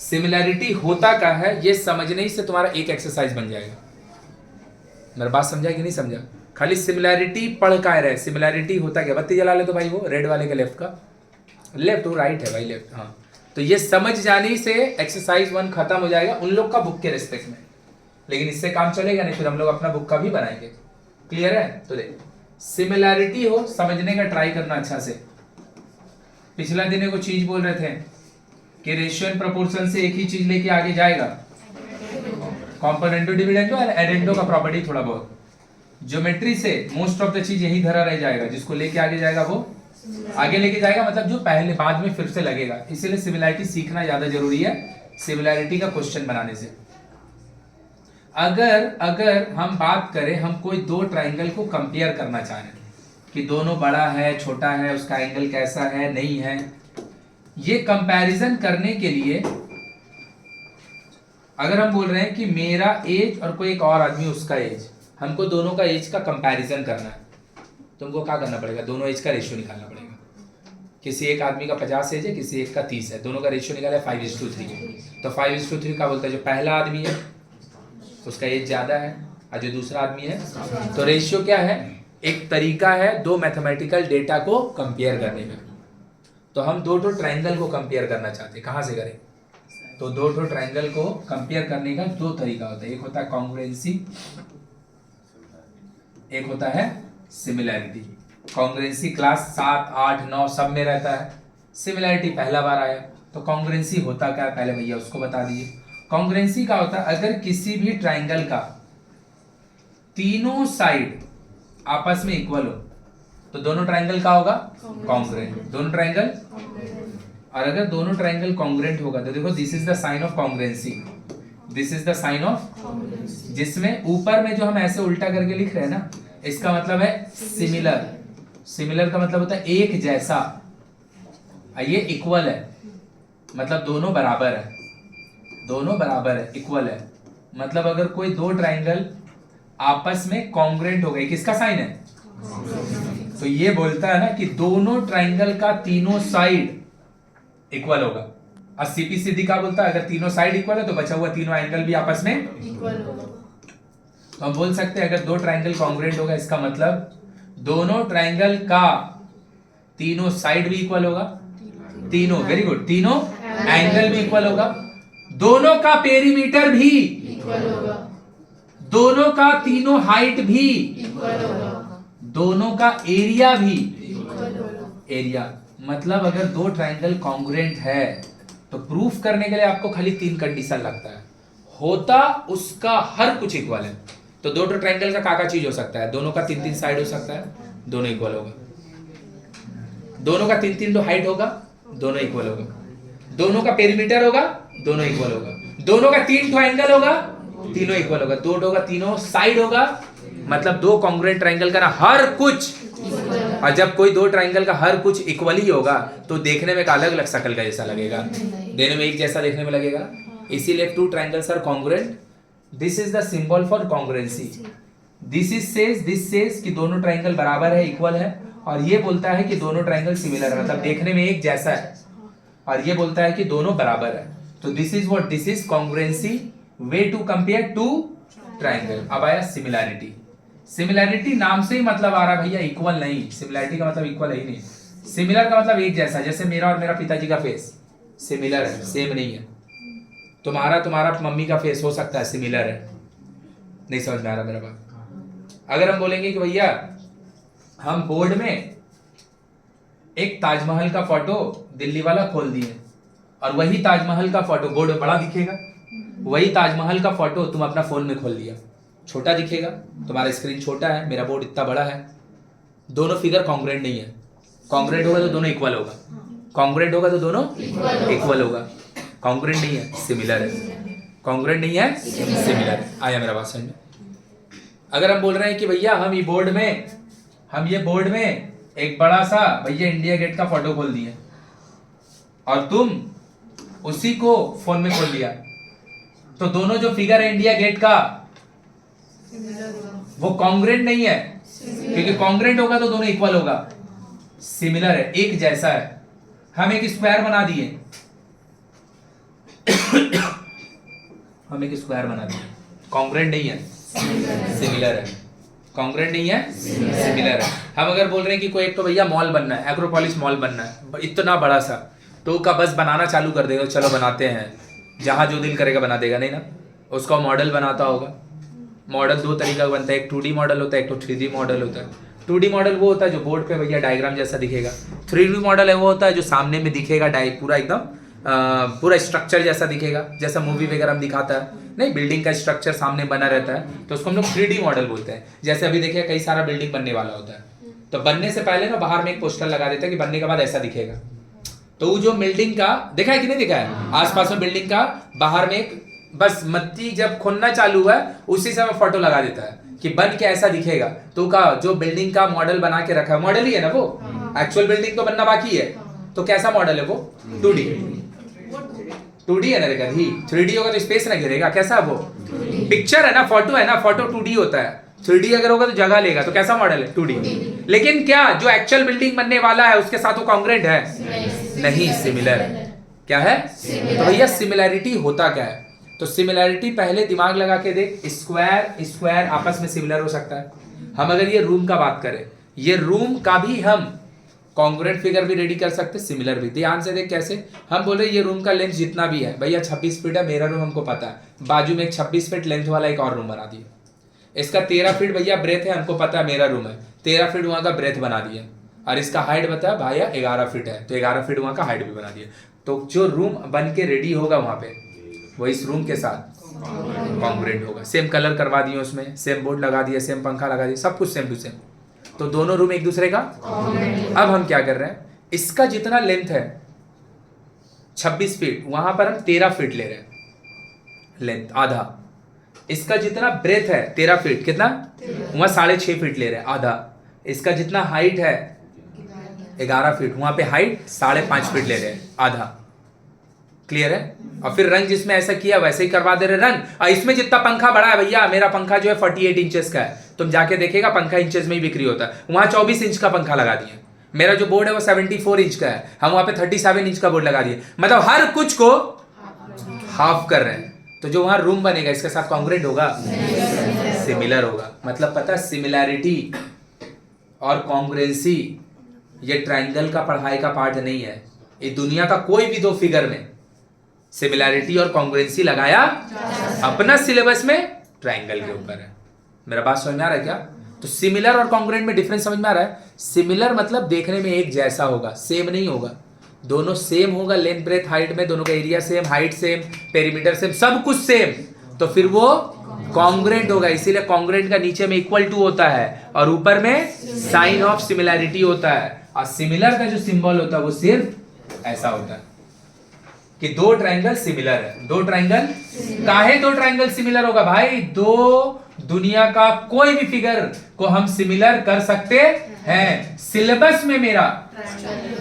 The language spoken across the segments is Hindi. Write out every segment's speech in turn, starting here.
सिमिलैरिटी होता क्या है ये समझने ही से तुम्हारा एक एक्सरसाइज बन जाएगा। मेरा बात समझा कि नहीं समझा? खाली सिमिलैरिटी पढ़ का रहे, सिमिलैरिटी होता क्या, बत्ती जला ले तो भाई वो रेड वाले के लेफ्ट का, लेफ्ट वो राइट है भाई, लेफ्ट। हाँ, तो ये समझ जाने से एक्सरसाइज 1 खत्म हो जाएगा उन लोग का बुक के रिस्पेक्ट में, लेकिन इससे काम चलेगा नहीं, फिर हम लोग अपना बुक का भी बनाएंगे। क्लियर है? तो देख, सिमिलैरिटी हो समझने का ट्राई करना अच्छा से। पिछला दिन को चीज बोल रहे थे कि रेशियो एंड प्रोपोर्शन से एक ही चीज लेके आगे जाएगा, कॉम्पोनेंटो डिविडेंडो और एडेंडो का प्रॉपर्टी थोड़ा बहुत। ज्योमेट्री से मोस्ट ऑफ द चीज यही धरा रह जाएगा, जिसको लेके आगे जाएगा वो आगे लेके जाएगा, मतलब जो पहले बाद में फिर से लगेगा। इसीलिए सिमिलैरिटी सीखना ज्यादा जरूरी है सिमिलैरिटी का क्वेश्चन बनाने से। अगर हम बात करें, हम कोई दो ट्राइंगल को कंपेयर करना चाह रहे हैं कि दोनों बड़ा है छोटा है, उसका एंगल कैसा है नहीं है, ये कंपैरिजन करने के लिए अगर हम बोल रहे हैं कि मेरा एज और कोई एक और आदमी उसका एज, हमको दोनों का एज का कंपैरिजन करना है, तुमको क्या करना पड़ेगा? दोनों एज का रेशियो निकालना पड़ेगा। किसी एक आदमी का 50 एज है, किसी एक का 30 है, दोनों का रेशियो निकाला 5:3। तो 5:3 का बोलता है जो पहला आदमी है उसका एज ज्यादा है और जो दूसरा आदमी है। तो रेशियो क्या है? एक तरीका है दो मैथमेटिकल डेटा को कंपेयर करने का। तो हम दो ट्रायंगल को कंपेयर करना चाहते हैं, कहाँ से करें? तो दो ट्रायंगल को कंपेयर करने का दो तरीका होता है, एक होता है कॉन्ग्रुएंसी, एक होता है सिमिलैरिटी। कॉन्ग्रुएंसी क्लास 7, 8, 9 सब में रहता है, सिमिलैरिटी पहला बार आया। तो कॉन्ग्रुएंसी होता क्या है पहले भैया उसको बता दीजिए। कॉन्ग्रुएंसी का होता है अगर किसी भी ट्रायंगल का तीनों साइड आपस में इक्वल हो तो दोनों ट्रायंगल का होगा कॉन्ग्रुएंट, दोनों ट्रायंगल। और अगर दोनों ट्रायंगल कॉन्ग्रुएंट होगा तो देखो this is the sign of congruency, this is the sign of, जिसमें ऊपर में जो हम ऐसे उल्टा करके लिख रहे हैं ना, इसका मतलब है सिमिलर। सिमिलर का मतलब होता है एक जैसा, ये इक्वल है मतलब दोनों बराबर है, दोनों बराबर है, इक्वल है। मतलब अगर कोई दो ट्रायंगल आपस में कॉन्ग्रुएंट हो गए, किसका साइन है? तो ये बोलता है ना कि दोनों ट्रायंगल का तीनों साइड इक्वल होगा। और सीपी सीधी का बोलता है अगर तीनों साइड इक्वल है तो बचा हुआ तीनों एंगल भी आपस में इक्वल होगा। तो हम बोल सकते हैं अगर दो ट्रायंगल कॉन्ग्रुएंट होगा इसका मतलब दोनों ट्रायंगल का तीनों साइड भी इक्वल होगा, तीनों, वेरी गुड, तीनों एंगल भी इक्वल होगा, दोनों का पेरीमीटर भी इक्वल होगा, दोनों का तीनों हाइट भी इक्वल होगा, दोनों का एरिया भी इक्वल होगा। एरिया मतलब अगर दो ट्रायंगल कॉन्ग्रुएंट है तो प्रूफ करने के लिए आपको खाली 3 कंडीशन लगता है, होता उसका हर कुछ इक्वल है। तो दो ट्रायंगल का काका चीज हो सकता है, दोनों का 3-3 साइड हो सकता है, दोनों इक्वल होगा, दोनों का 3-3 तो हाइट होगा, दोनों इक्वल होगा, दोनों का पेरीमीटर होगा, दोनों इक्वल होगा, दोनों का 3 एंगल होगा, तीनों इक्वल होगा, दो होगा, तीनों साइड होगा, मतलब दो कॉन्ग्रुएंट ट्रायंगल का ना हर कुछ। और जब कोई दो ट्रायंगल का हर कुछ इक्वल ही होगा तो देखने में एक अलग अलग शक्ल का जैसा लगेगा, देने में एक जैसा देखने में लगेगा। इसीलिए two triangles are congruent, this is the symbol for congruency. This says कि दोनों ट्रायंगल बराबर है, इक्वल है, और ये बोलता है कि दोनों ट्रायंगल सिमिलर है, मतलब देखने में एक जैसा है, और ये बोलता है कि दोनों बराबर है। तो this is what, this is congruency, way to compare two triangle. अब आया सिमिलैरिटी। सिमिलैरिटी नाम से ही मतलब आ रहा भैया इक्वल नहीं, सिमिलैरिटी का मतलब इक्वल है ही नहीं। सिमिलर का मतलब एक जैसा, जैसे मेरा और मेरा पिताजी का फेस सिमिलर है, सेम नहीं है। तुम्हारा मम्मी का फेस हो सकता है सिमिलर है, नहीं समझ में आ रहा मेरा बात। अगर हम बोलेंगे कि भैया हम बोर्ड में एक ताजमहल का फोटो दिल्ली वाला खोल दिए और वही ताजमहल का फोटो बोर्ड में बड़ा दिखेगा, वही ताजमहल का फोटो तुम अपना फोन में खोल दिया, छोटा दिखेगा, तुम्हारा स्क्रीन छोटा है, मेरा बोर्ड इतना बड़ा है, दोनों फिगर कॉन्ग्रुएंट नहीं है। कॉन्ग्रुएंट होगा तो दोनों इक्वल होगा, कॉन्ग्रुएंट होगा तो दोनों इक्वल होगा, कॉन्ग्रुएंट नहीं है सिमिलर है, कॉन्ग्रुएंट नहीं है सिमिलर है। आया मेरा बात समझ में? अगर हम बोल रहे हैं कि भैया हम ये बोर्ड में एक बड़ा सा भैया इंडिया गेट का फोटो खोल दिए और तुम उसी को फोन में खोल लिया, तो दोनों जो फिगर है इंडिया गेट का वो कॉन्ग्रुएंट नहीं है, क्योंकि कॉन्ग्रुएंट होगा तो दोनों इक्वल होगा, सिमिलर है, एक जैसा है। हम एक स्क्वायर बना दिए हम एक स्क्वायर बना दें, कॉन्ग्रेंट नहीं है, सिमिलर है। कॉन्ग्रेंट नहीं है, सिमिलर है। हम अगर बोल रहे हैं कि कोई एक तो भैया मॉल बनना है, एग्रोपोलिस मॉल बनना है इतना बड़ा सा, तो का बस बनाना चालू कर देगा, चलो बनाते हैं, जहाँ जो दिल करेगा बना देगा, नहीं ना, उसका मॉडल बनाता होगा। मॉडल दो तरीका का बनता है, एक 2D मॉडल होता है, एक तो 3D मॉडल होता है। 2D मॉडल वो होता है जो बोर्ड पे भैया डायग्राम जैसा दिखेगा। 3D मॉडल है वो होता है जो सामने में दिखेगा, पूरा एकदम पूरा स्ट्रक्चर जैसा दिखेगा, जैसा मूवी वगैरह में दिखाता है, नहीं, बिल्डिंग का स्ट्रक्चर सामने बना रहता है, तो उसको हम लोग 3D मॉडल बोलते हैं। जैसे अभी देखिए कई सारा बिल्डिंग बनने वाला होता है, तो बनने से पहले ना बाहर में एक पोस्टर लगा देता है कि बनने के बाद ऐसा दिखेगा। तो वो जो बिल्डिंग का देखा है कि नहीं देखा है, आसपास में बिल्डिंग का बाहर में एक बस मत्ती जब खुलना चालू हुआ है उसी समय फोटो लगा देता है कि बन के ऐसा दिखेगा। तो का जो बिल्डिंग का मॉडल बना के रखा है, मॉडल ही है ना वो, एक्चुअल बिल्डिंग तो बनना बाकी है। तो कैसा मॉडल है वो? 2D। 2D है ना, देखा 3D होगा तो स्पेस ना घेरेगा, कैसा वो पिक्चर है ना, फोटो है ना, फोटो 2D होता है। 3D अगर होगा तो जगह लेगा, तो कैसा मॉडल है? 2D। लेकिन क्या जो एक्चुअल बिल्डिंग बनने वाला है उसके साथ वो कॉन्ग्रेंट है? नहीं, सिमिलर है। क्या है? तो भैया सिमिलैरिटी होता क्या है? तो सिमिलैरिटी पहले दिमाग लगा के देख, स्क्वायर स्क्वायर आपस में सिमिलर हो सकता है। हम अगर ये रूम का बात करें, ये रूम का भी हम कॉन्ग्रुएंट फिगर भी रेडी कर सकते, सिमिलर भी। ध्यान से देख कैसे, हम बोल रहे ये रूम का लेंथ जितना भी है भैया 26 फीट है, मेरा रूम हमको पता है, बाजू में एक 26 फीट लेंथ वाला एक और रूम बना दिया, इसका 13 फीट भैया ब्रेथ है, हमको पता है मेरा रूम है, 13 फीट वहां का ब्रेथ बना दिया, और इसका हाइट बताया भैया 11 फीट है, तो 11 फीट वहां का हाइट भी बना दिया। तो जो रूम बन के रेडी होगा वहां पे, वो इस रूम के साथ कॉन्ग्रुएंट होगा। सेम कलर करवा दिए उसमें, सेम बोर्ड लगा दिया, सेम पंखा लगा दिया, सब कुछ सेम टू सेम, तो दोनों रूम एक दूसरे का। अब हम क्या कर रहे हैं, इसका जितना लेंथ है 26 फीट, वहां पर हम 13 फीट ले रहे हैं लेंथ, आधा। इसका जितना ब्रेथ है 13 फीट, कितना वहां 6.5 फीट ले रहे हैं, आधा। इसका जितना हाइट है 11 फीट, वहां पे हाइट 5.5 फीट ले रहे हैं, आधा। क्लियर है? और फिर रंग जिसमें ऐसा किया वैसे ही करवा दे रहे रंग। और इसमें जितना पंखा बड़ा है भैया, मेरा पंखा जो है 48 इंचेस का है, तुम जाके देखेगा पंखा इंचेस में ही बिक्री होता है, वहां 24 इंच का पंखा लगा दिया। मेरा जो बोर्ड है वो 74 इंच का है, हम वहां पे 37 इंच का बोर्ड लगा दिए, मतलब हर कुछ को हाफ कर रहे हैं। तो जो वहां रूम बनेगा इसके साथ कॉन्ग्रुएंट होगा, सिमिलर होगा। मतलब पता, सिमिलैरिटी और कॉन्ग्रुएंसी ये ट्राइंगल का पढ़ाई का पार्ट नहीं है, ये दुनिया का कोई भी दो फिगर में सिमिलैरिटी और कॉन्ग्रुएंसी लगाया अपना सिलेबस में ट्राइंगल के ऊपर है। मेरा बात समझ में आ रहा है क्या? तो सिमिलर और कॉन्ग्रुएंट में डिफरेंस समझ में आ रहा है? सिमिलर मतलब देखने में एक जैसा होगा, सेम नहीं होगा, दोनों सेम होगा, लेंथ ब्रेथ हाइट में दोनों का area same, height same, perimeter same, सब कुछ सेम, तो फिर वो कॉन्ग्रुएंट होगा। इसीलिए कॉन्ग्रुएंट का नीचे में इक्वल टू होता है और ऊपर में साइन ऑफ सिमिलैरिटी होता है, और सिमिलर का जो सिंबल होता है वो सिर्फ ऐसा होता है कि दो ट्रायंगल सिमिलर है। दो ट्रायंगल काहे दो ट्रायंगल सिमिलर होगा भाई? दो दुनिया का कोई भी फिगर को हम सिमिलर कर सकते हैं। सिलेबस में मेरा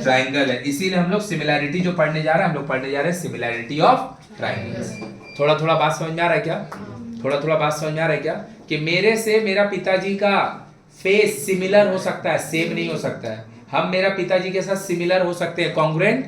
ट्रायंगल है, इसीलिए हम लोग सिमिलैरिटी जो पढ़ने जा रहे हैं, हम लोग पढ़ने जा रहे हैं सिमिलैरिटी ऑफ ट्रायंगल्स। थोड़ा थोड़ा बात समझ में आ रहा है क्या? थोड़ा थोड़ा बात समझ में आ रहा है क्या? कि मेरे से मेरा पिताजी का फेस सिमिलर हो सकता है, सेम नहीं हो सकता है। हम मेरा पिताजी के साथ सिमिलर हो सकते हैं, कॉन्ग्रुएंट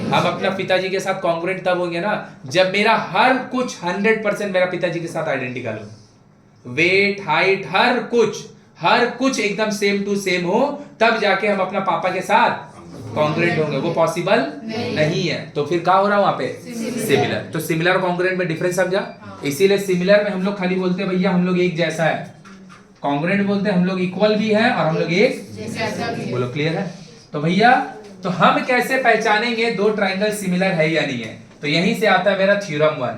हम अपना पिताजी के साथ कॉन्ग्रुएंट तब होंगे ना जब मेरा हर कुछ 100% मेरा पिताजी के साथ आइडेंटिकल हो, वेट हाइट हर कुछ एकदम सेम टू सेम हो, तब जाके हम अपना पापा के साथ कॉन्ग्रुएंट होंगे। वो पॉसिबल नहीं है, तो फिर क्या हो रहा है वहां पे? सिमिलर। तो सिमिलर और कॉन्ग्रुएंट में डिफरेंस समझा? इसीलिए सिमिलर में हम लोग खाली बोलते हैं भैया हम लोग एक जैसा है, कॉन्ग्रुएंट बोलते हैं हम लोग इक्वल भी है और हम लोग एक जैसा भी। बोलो क्लियर है? तो भैया तो हम कैसे पहचानेंगे दो ट्रायंगल सिमिलर है या नहीं है? तो यहीं से आता है मेरा थ्योरम 1।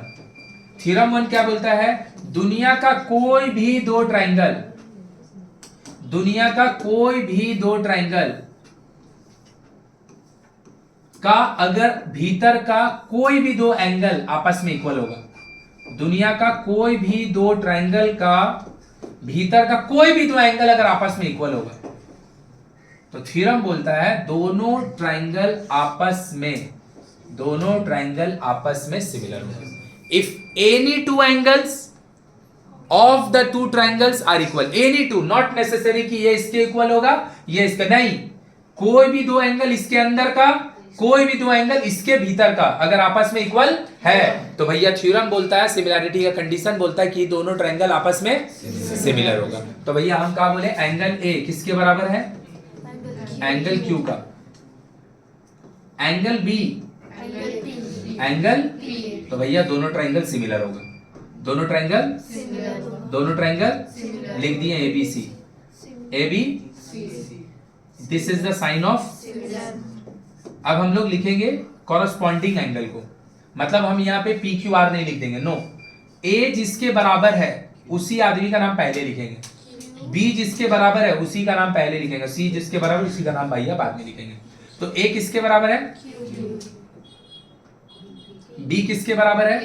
थ्योरम 1 क्या बोलता है? दुनिया का कोई भी दो ट्रायंगल, दुनिया का कोई भी दो ट्रायंगल का अगर भीतर का कोई भी दो एंगल आपस में इक्वल होगा, दुनिया का कोई भी दो ट्रायंगल का भीतर का कोई भी दो एंगल अगर आपस में इक्वल होगा, तो थ्योरम बोलता है दोनों ट्रायंगल आपस में सिमिलर होगा। If any two angles of the two triangles are equal, any two, not necessary कि ये इसके इक्वल होगा ये इसका, नहीं, कोई भी दो एंगल इसके अंदर का कोई भी दो एंगल इसके भीतर का अगर आपस में इक्वल है तो भैया थ्योरम बोलता है, सिमिलैरिटी का कंडीशन बोलता है कि दोनों ट्रायंगल आपस में सिमिलर होगा। तो भैया हम क्या बोले, एंगल ए किसके बराबर है, एंगल क्यू का, एंगल बी एंगल, तो भैया दोनों ट्रायंगल सिमिलर होगा, दोनों ट्रायंगल लिख दिए A B C, A B, this is the sign of. अब हम लोग लिखेंगे कॉरस्पॉन्डिंग एंगल को, मतलब हम यहाँ पे पी क्यू आर नहीं लिख देंगे, नो, ए जिसके बराबर है उसी आदमी का नाम पहले लिखेंगे, बी जिसके बराबर है उसी का नाम पहले लिखेंगे, सी जिसके बराबर उसी का नाम भैया बाद में लिखेंगे। तो ए किसके बराबर है, बी किसके बराबर है,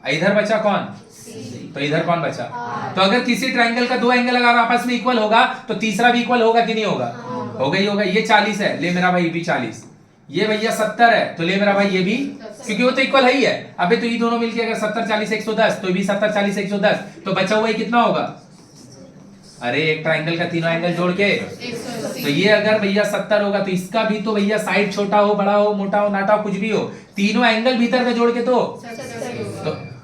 इधर बचा कौन, तो इधर कौन बचा, तो अगर किसी ट्रायंगल का दो एंगल अगर आपस में इक्वल होगा तो तीसरा भी इक्वल होगा कि नहीं होगा, होगा ही होगा। ये 40 है, ले मेरा भाई भी 40, ये भैया 70 है तो ले मेरा भाई ये भी, क्योंकि वो तो इक्वल है ही है। अबे तो ये दोनों मिलके अगर 70 40 110 तो ये भी 70 40 110, तो बचा हुआ कितना होगा, अरे एक ट्रायंगल का तीनों एंगल जोड़ के, तो ये अगर भैया 70 होगा तो इसका भी तो भैया साइड छोटा हो बड़ा हो मोटा हो नाटा हो कुछ भी हो, तीनों एंगल भीतर में जोड़ के तो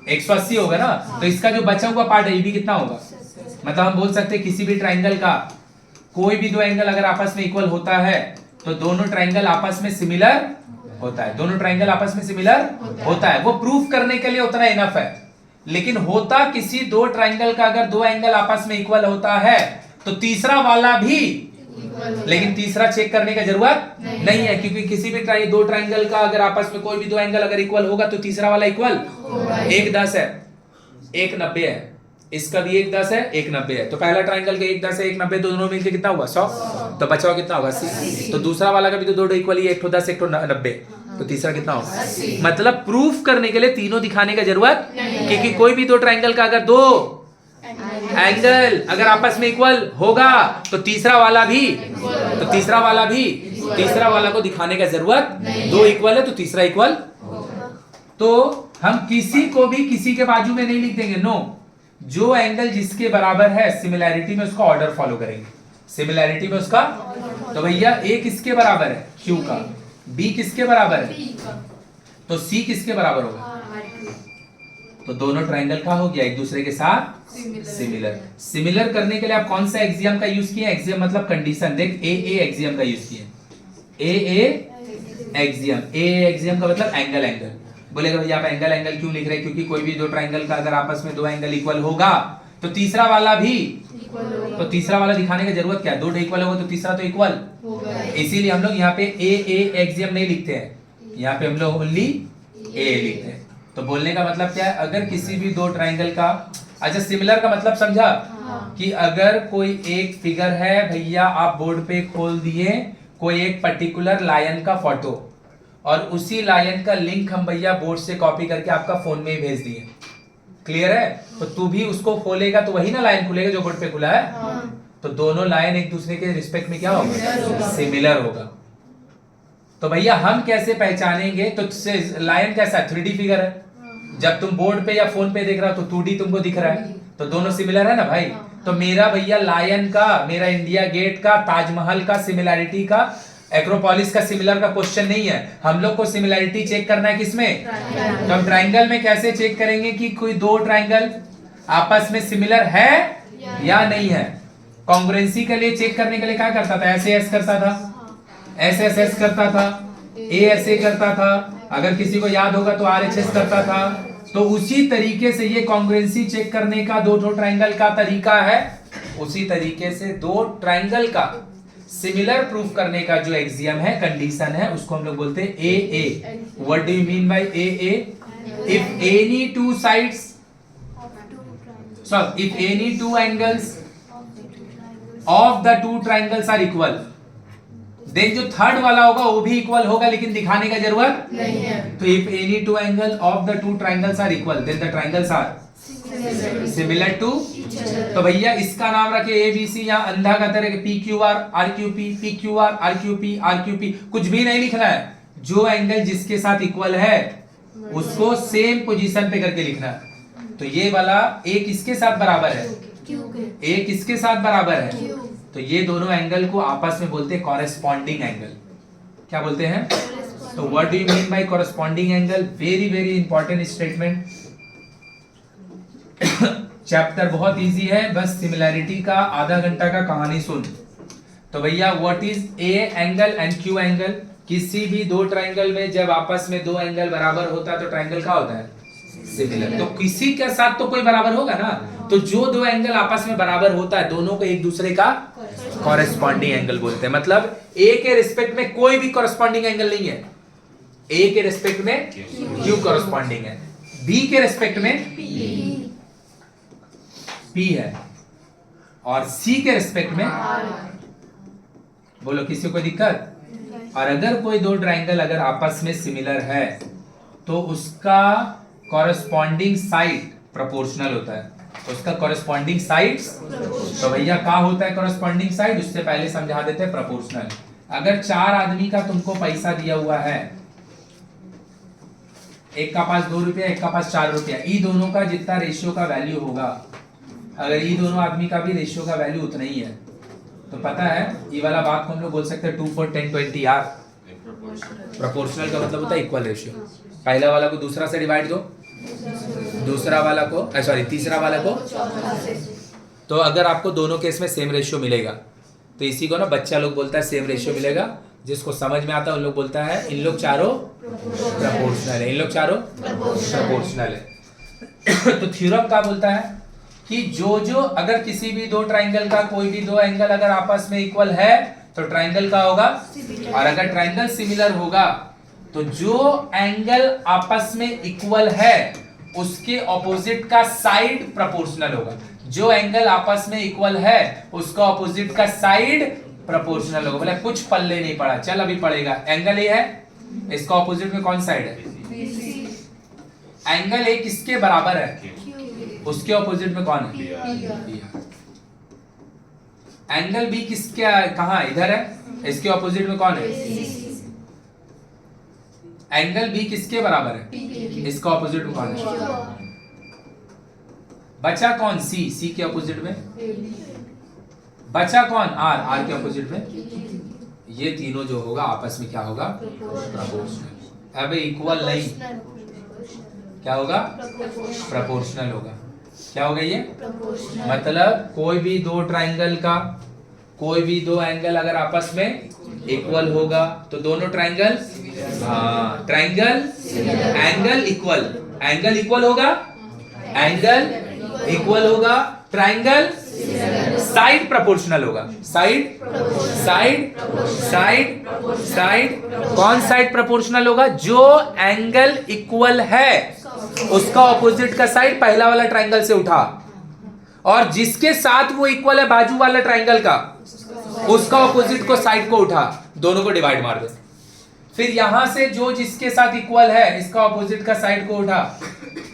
180 होगा ना। तो इसका जो बचा हुआ पार्ट है ये भी कितना होगा, मतलब हम बोल सकते हैं किसी भी ट्रायंगल का कोई भी दो एंगल अगर आपस में इक्वल होता है तो दोनों ट्रायंगल आपस में सिमिलर होता है, दोनों ट्रायंगल आपस में सिमिलर होता है। वो प्रूफ करने के लिए उतना इनफ है, लेकिन होता किसी दो ट्रायंगल का अगर दो एंगल आपस में इक्वल होता है तो तीसरा वाला भी, लेकिन तीसरा चेक करने का जरूरत नहीं है, क्योंकि किसी भी दो ट्रायंगल का अगर आपस में कोई भी दो एंगल अगर इक्वल होगा तो तीसरा वाला इक्वल, एक 10 है एक 90 है, इसका भी एक 10 है एक 90 है, तो पहला ट्रायंगल का एक 10 है एक 90, दोनों मिलकर कितना हुआ 100, तो बचा हुआ कितना होगा 80। तो दूसरा वाला का भी तो दो इक्वल ही, एक 10 एक 90, तो तीसरा कितना होगा, मतलब प्रूफ करने के लिए तीनों दिखाने का जरूरत, क्योंकि कोई भी दो ट्रायंगल का अगर दो एंगल अगर आपस में इक्वल होगा तो तीसरा वाला भी, तो तीसरा वाला को दिखाने का जरूरत, दो इक्वल है तो तीसरा इक्वल। तो हम किसी को भी किसी के बाजू में नहीं लिख देंगे, नो, जो एंगल जिसके बराबर है सिमिलैरिटी में उसका ऑर्डर फॉलो करेंगे, सिमिलैरिटी में उसका। तो भैया ए किसके बराबर है, क्यू का, बी किसके बराबर है, तो सी किसके बराबर होगा, तो दोनों ट्रायंगल का हो गया एक दूसरे के साथ सिमिलर। सिमिलर करने के लिए आप कौन सा एक्सियम का यूज किए, एक्सियम मतलब कंडीशन, देख ए एक्सियम का यूज किए, ए एक्सियम का मतलब एंगल, बोलेगा भैया आप एंगल क्यों लिख रहे हैं, क्योंकि कोई भी दो ट्रायंगल का अगर आपस में दो एंगल इक्वल होगा तो तीसरा वाला भी, तो तीसरा वाला दिखाने की जरूरत क्या है, दो इक्वल होगा तो तीसरा तो इक्वल, इसीलिए हम लोग यहाँ पे ए एक्सियम नहीं लिखते हैं, यहाँ पे हम लोग ओनली ए लिखते हैं। तो बोलने का मतलब क्या है, अगर किसी भी दो ट्रायंगल का, अच्छा सिमिलर का मतलब समझा, कि अगर कोई एक फिगर है भैया आप बोर्ड पे खोल दिए कोई एक पर्टिकुलर लायन का फोटो, और उसी लायन का लिंक हम भैया बोर्ड से कॉपी करके आपका फोन में ही भेज दिए, क्लियर है, तो तू भी उसको खोलेगा तो वही ना लायन खुलेगा जो बोर्ड पे खुला है, तो दोनों लायन एक दूसरे के रिस्पेक्ट में क्या होगा, सिमिलर होगा। तो भैया हम कैसे पहचानेंगे, तो लायन कैसा है, 3D फिगर है, जब तुम बोर्ड पे या फोन पे देख रहा हो तो 2D तुमको दिख रहा है, तो दोनों सिमिलर है ना भाई। तो मेरा भैया लायन का, मेरा इंडिया गेट का, ताजमहल का सिमिलैरिटी का, एक्रोपोलिस का सिमिलर का क्वेश्चन नहीं है, हम लोग को सिमिलैरिटी चेक करना है किसमें, तो हम ट्रायंगल में कैसे चेक करेंगे कि कोई दो ट्रायंगल आपस में सिमिलर है या नहीं है। कॉन्ग्रुएंसी के लिए चेक करने के लिए क्या करता था, ऐसे ऐसे करता था, ऐसे ऐसे करता था, ए ऐसे करता था, अगर किसी को याद होगा तो RHS करता था। तो उसी तरीके से ये कॉन्ग्रुएंसी चेक करने का दो ट्रायंगल का तरीका है, उसी तरीके से दो ट्रायंगल का सिमिलर प्रूफ करने का जो एक्सियम है, कंडीशन है, उसको हम लोग बोलते हैं AA। What do you mean by AA? If any two sides, sorry, if any two angles of the two triangles are equal, then जो थर्ड वाला होगा वो भी इक्वल होगा, लेकिन दिखाने का जरूरत नहीं है। तो if any two angle of the two triangles are equal, then the triangles are similar to. तो भैया इसका नाम रखे ABC, यहाँ अंधा का तरह PQR RQP, PQR RQP RQP, कुछ भी नहीं लिखना है, जो एंगल जिसके साथ इक्वल है उसको सेम पोजीशन पे करके लिखना है। तो ये वाला A किसके साथ बराबर है, A किसके साथ बराबर है, तो ये दोनों एंगल को आपस में बोलते हैं कॉरेस्पॉन्डिंग एंगल। क्या बोलते हैं? तो what do you mean by corresponding angle? Very very important statement. Chapter बहुत इजी है, बस सिमिलैरिटी का आधा घंटा का कहानी सुन। तो भैया what is A angle and Q angle? किसी भी दो ट्राइंगल में जब आपस में दो एंगल बराबर होता है तो ट्राइंगल क्या होता है? सिमिलर। तो किसी के साथ तो कोई बराबर होगा ना, तो जो दो एंगल आपस में बराबर होता है दोनों को एक दूसरे का कॉरेस्पॉन्डिंग एंगल बोलते हैं। मतलब ए के रिस्पेक्ट में कोई भी कॉरेस्पॉन्डिंग एंगल नहीं है। ए के रिस्पेक्ट में क्यू कॉरेस्पॉन्डिंग है, बी के रिस्पेक्ट में पी है, और सी के रिस्पेक्ट में बोलो किसी को दिक्कत? और अगर कोई दो ट्राइंगल अगर आपस में सिमिलर है तो उसका कॉरेस्पॉन्डिंग साइड प्रोपोर्शनल होता है। तो उसका कॉरेस्पॉन्डिंग साइड्स, तो भैया क्या होता है कॉरेस्पॉन्डिंग साइड? उससे पहले समझा देते हैं प्रोपोर्शनल। अगर चार आदमी का तुमको पैसा दिया हुआ है, एक का पास 2 रुपया, एक का पास 4 रुपया, ई दोनों का जितना रेशियो का वैल्यू होगा, अगर ई दोनों आदमी का भी रेशियो का वैल्यू उतना ही है, तो पता है ये वाला बात को हम लोग बोल सकते हैं 2 4 10 20 यार। प्रोपोर्शनल का मतलब होता है इक्वल रेशियो। पहला वाला को दूसरा से डिवाइड दो, दूसरा वाला को सॉरी तीसरा वाला को, तो अगर आपको दोनों केस में सेम रेशियो मिलेगा तो इसी को ना बच्चा लोग बोलता है सेम रेशियो मिलेगा। जिसको समझ में आता है उन लोग बोलता है इन लोग चारों प्रोपोर्शनल है, इन लोग चारों प्रोपोर्शनल है। तो थ्योरम क्या बोलता है कि जो अगर किसी भी दो ट्राइंगल का कोई भी दो एंगल अगर आपस में इक्वल है तो ट्राइंगल का होगा, और अगर ट्राइंगल सिमिलर होगा तो जो एंगल आपस में इक्वल है उसके ऑपोजिट का साइड प्रोपोर्शनल होगा। जो एंगल आपस में इक्वल है उसका ऑपोजिट का साइड प्रोपोर्शनल होगा। बोले कुछ पल्ले नहीं पड़ा, चल अभी पड़ेगा। एंगल ए है, इसका ऑपोजिट में कौन साइड है? एंगल ए किसके बराबर है? उसके ऑपोजिट में कौन है? एंगल बी किसके कहां इधर है, इसके ऑपोजिट में कौन है? एंगल बी किसके बराबर है? इसका ऑपोजिट में कौन है? बचा कौन? सी, सी के ऑपोजिट में बचा कौन? आर, आर के ऑपोजिट में। ये तीनों जो होगा आपस में क्या होगा? प्रोपोर्शनल। अब इक्वल नहीं, क्या होगा? प्रोपोर्शनल होगा। क्या होगा ये? मतलब कोई भी दो ट्राइंगल का कोई भी दो एंगल अगर आपस में इक्वल होगा तो दोनों ट्राइंगल, हाँ triangle angle equal, angle equal होगा, एंगल इक्वल होगा, ट्राइंगल साइड प्रोपोर्शनल होगा। साइड साइड साइड साइड, कौन साइड प्रोपोर्शनल होगा? जो एंगल इक्वल है उसका ऑपोजिट का साइड पहला वाला ट्राइंगल से उठा, और जिसके साथ वो इक्वल है बाजू वाला ट्राइंगल का उसका ऑपोजिट को साइड को उठा, दोनों को डिवाइड मार दे। फिर यहां से जो जिसके साथ इक्वल है इसका ऑपोजिट का साइड को उठा,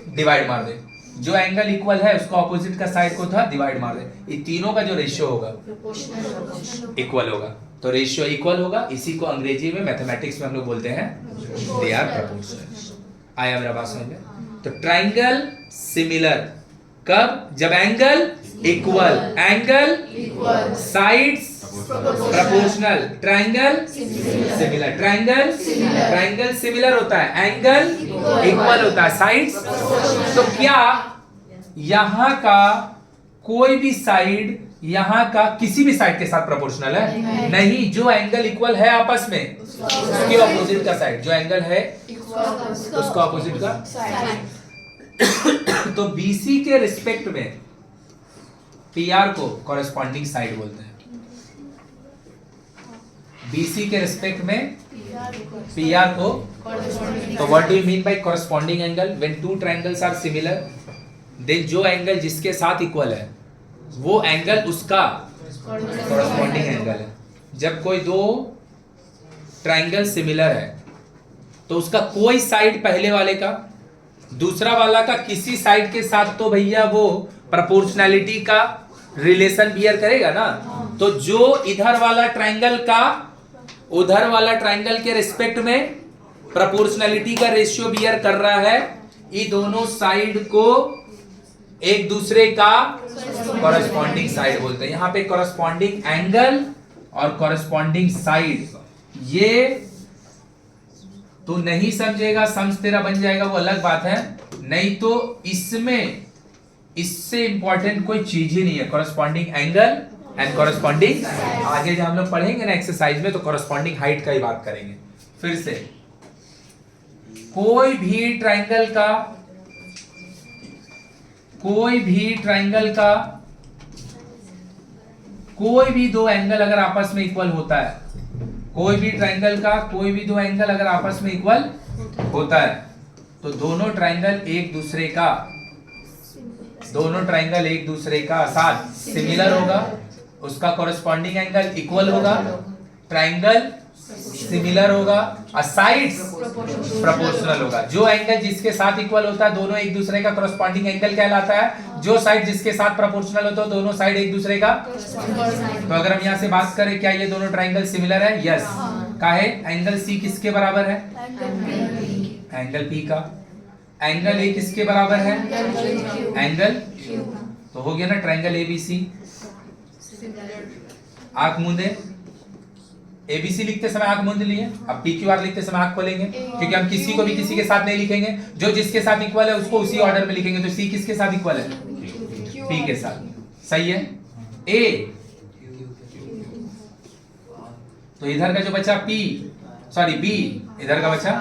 डिवाइड मार दे। जो एंगल इक्वल है उसका ऑपोजिट का साइड को उठा, डिवाइड मार दे। ये तीनों का जो रेशियो होगा इक्वल होगा, तो रेशियो इक्वल होगा। इसी को अंग्रेजी में मैथमेटिक्स में हम लोग बोलते हैं दे आर प्रोपोर्शनल। आया मेरा बात समझ में? तो ट्राइंगल सिमिलर कब? जब angle equal, angle sides proportional, triangle similar, triangle similar होता है, एंगल इक्वल होता है, साइड्स। तो क्या यहां का कोई भी साइड यहां का किसी भी साइड के साथ प्रोपोर्शनल है? नहीं। जो एंगल इक्वल है आपस में उसके ऑपोजिट का साइड, जो एंगल है उसका ऑपोजिट का। तो बीसी के रिस्पेक्ट में पीआर को कॉरेस्पॉन्डिंग साइड बोलते हैं। बीसी के रिस्पेक्ट में पीआर को, तो what do you mean by corresponding angle? When two triangles are similar then जो एंगल जिसके साथ इक्वल है वो एंगल उसका कॉरेस्पॉन्डिंग एंगल है। जब कोई दो ट्रायंगल सिमिलर है तो उसका कोई साइड पहले वाले का दूसरा वाला का किसी साइड के साथ तो भैया वो प्रोपोर्शनैलिटी का रिलेशन बियर करेगा ना। तो जो इधर वाला ट्रायंगल का उधर वाला ट्रायंगल के रिस्पेक्ट में प्रोपोर्शनैलिटी का रेशियो बियर कर रहा है, ये दोनों साइड को एक दूसरे का कॉरेस्पॉन्डिंग साइड बोलते हैं। यहां पे कॉरेस्पॉन्डिंग एंगल और कॉरेस्पॉन्डिंग साइड ये तू नहीं समझेगा, समझ तेरा बन जाएगा वो अलग बात है, नहीं तो इसमें इससे इंपॉर्टेंट कोई चीज ही नहीं है। कॉरेस्पॉन्डिंग एंगल एंड कॉरेस्पॉन्डिंग, आगे जब हम लोग पढ़ेंगे ना एक्सरसाइज में तो कॉरेस्पॉन्डिंग हाइट का ही बात करेंगे। फिर से कोई भी ट्राइंगल का कोई भी दो एंगल अगर आपस में इक्वल होता है, कोई भी ट्राइंगल का कोई भी दो एंगल अगर आपस में इक्वल होता है तो दोनों ट्राइंगल एक दूसरे का साथ सिमिलर होगा, उसका कॉरेस्पॉन्डिंग एंगल इक्वल होगा, ट्राइंगल सिमिलर होगा और साइड्स प्रोपोर्शनल होगा। जो एंगल जिसके साथ इक्वल होता है दोनों एक दूसरे का कॉरेस्पॉन्डिंग एंगल कहलाता है, जो साइड जिसके साथ प्रोपोर्शनल होता है दोनों साइड एक दूसरे का। तो अगर हम यहाँ से बात करें क्या ये दोनों ट्राइंगल सिमिलर है? यस। काहे? एंगल सी किसके बराबर है? एंगल पी का। एंगल ए किसके बराबर है? एंगल, तो हो गया ना ट्राइंगल एबीसी। आंख मूंदे, एबीसी लिखते समय आंख मूंद लिए, अब पी क्यू आर लिखते समय आंख खोलेंगे, क्योंकि हम किसी को भी किसी के साथ नहीं लिखेंगे, जो जिसके साथ इक्वल है उसको उसी ऑर्डर में लिखेंगे। तो सी किसके साथ इक्वल है? पी के साथ। सही है। ए, तो इधर का जो बचा बी, इधर का बचा,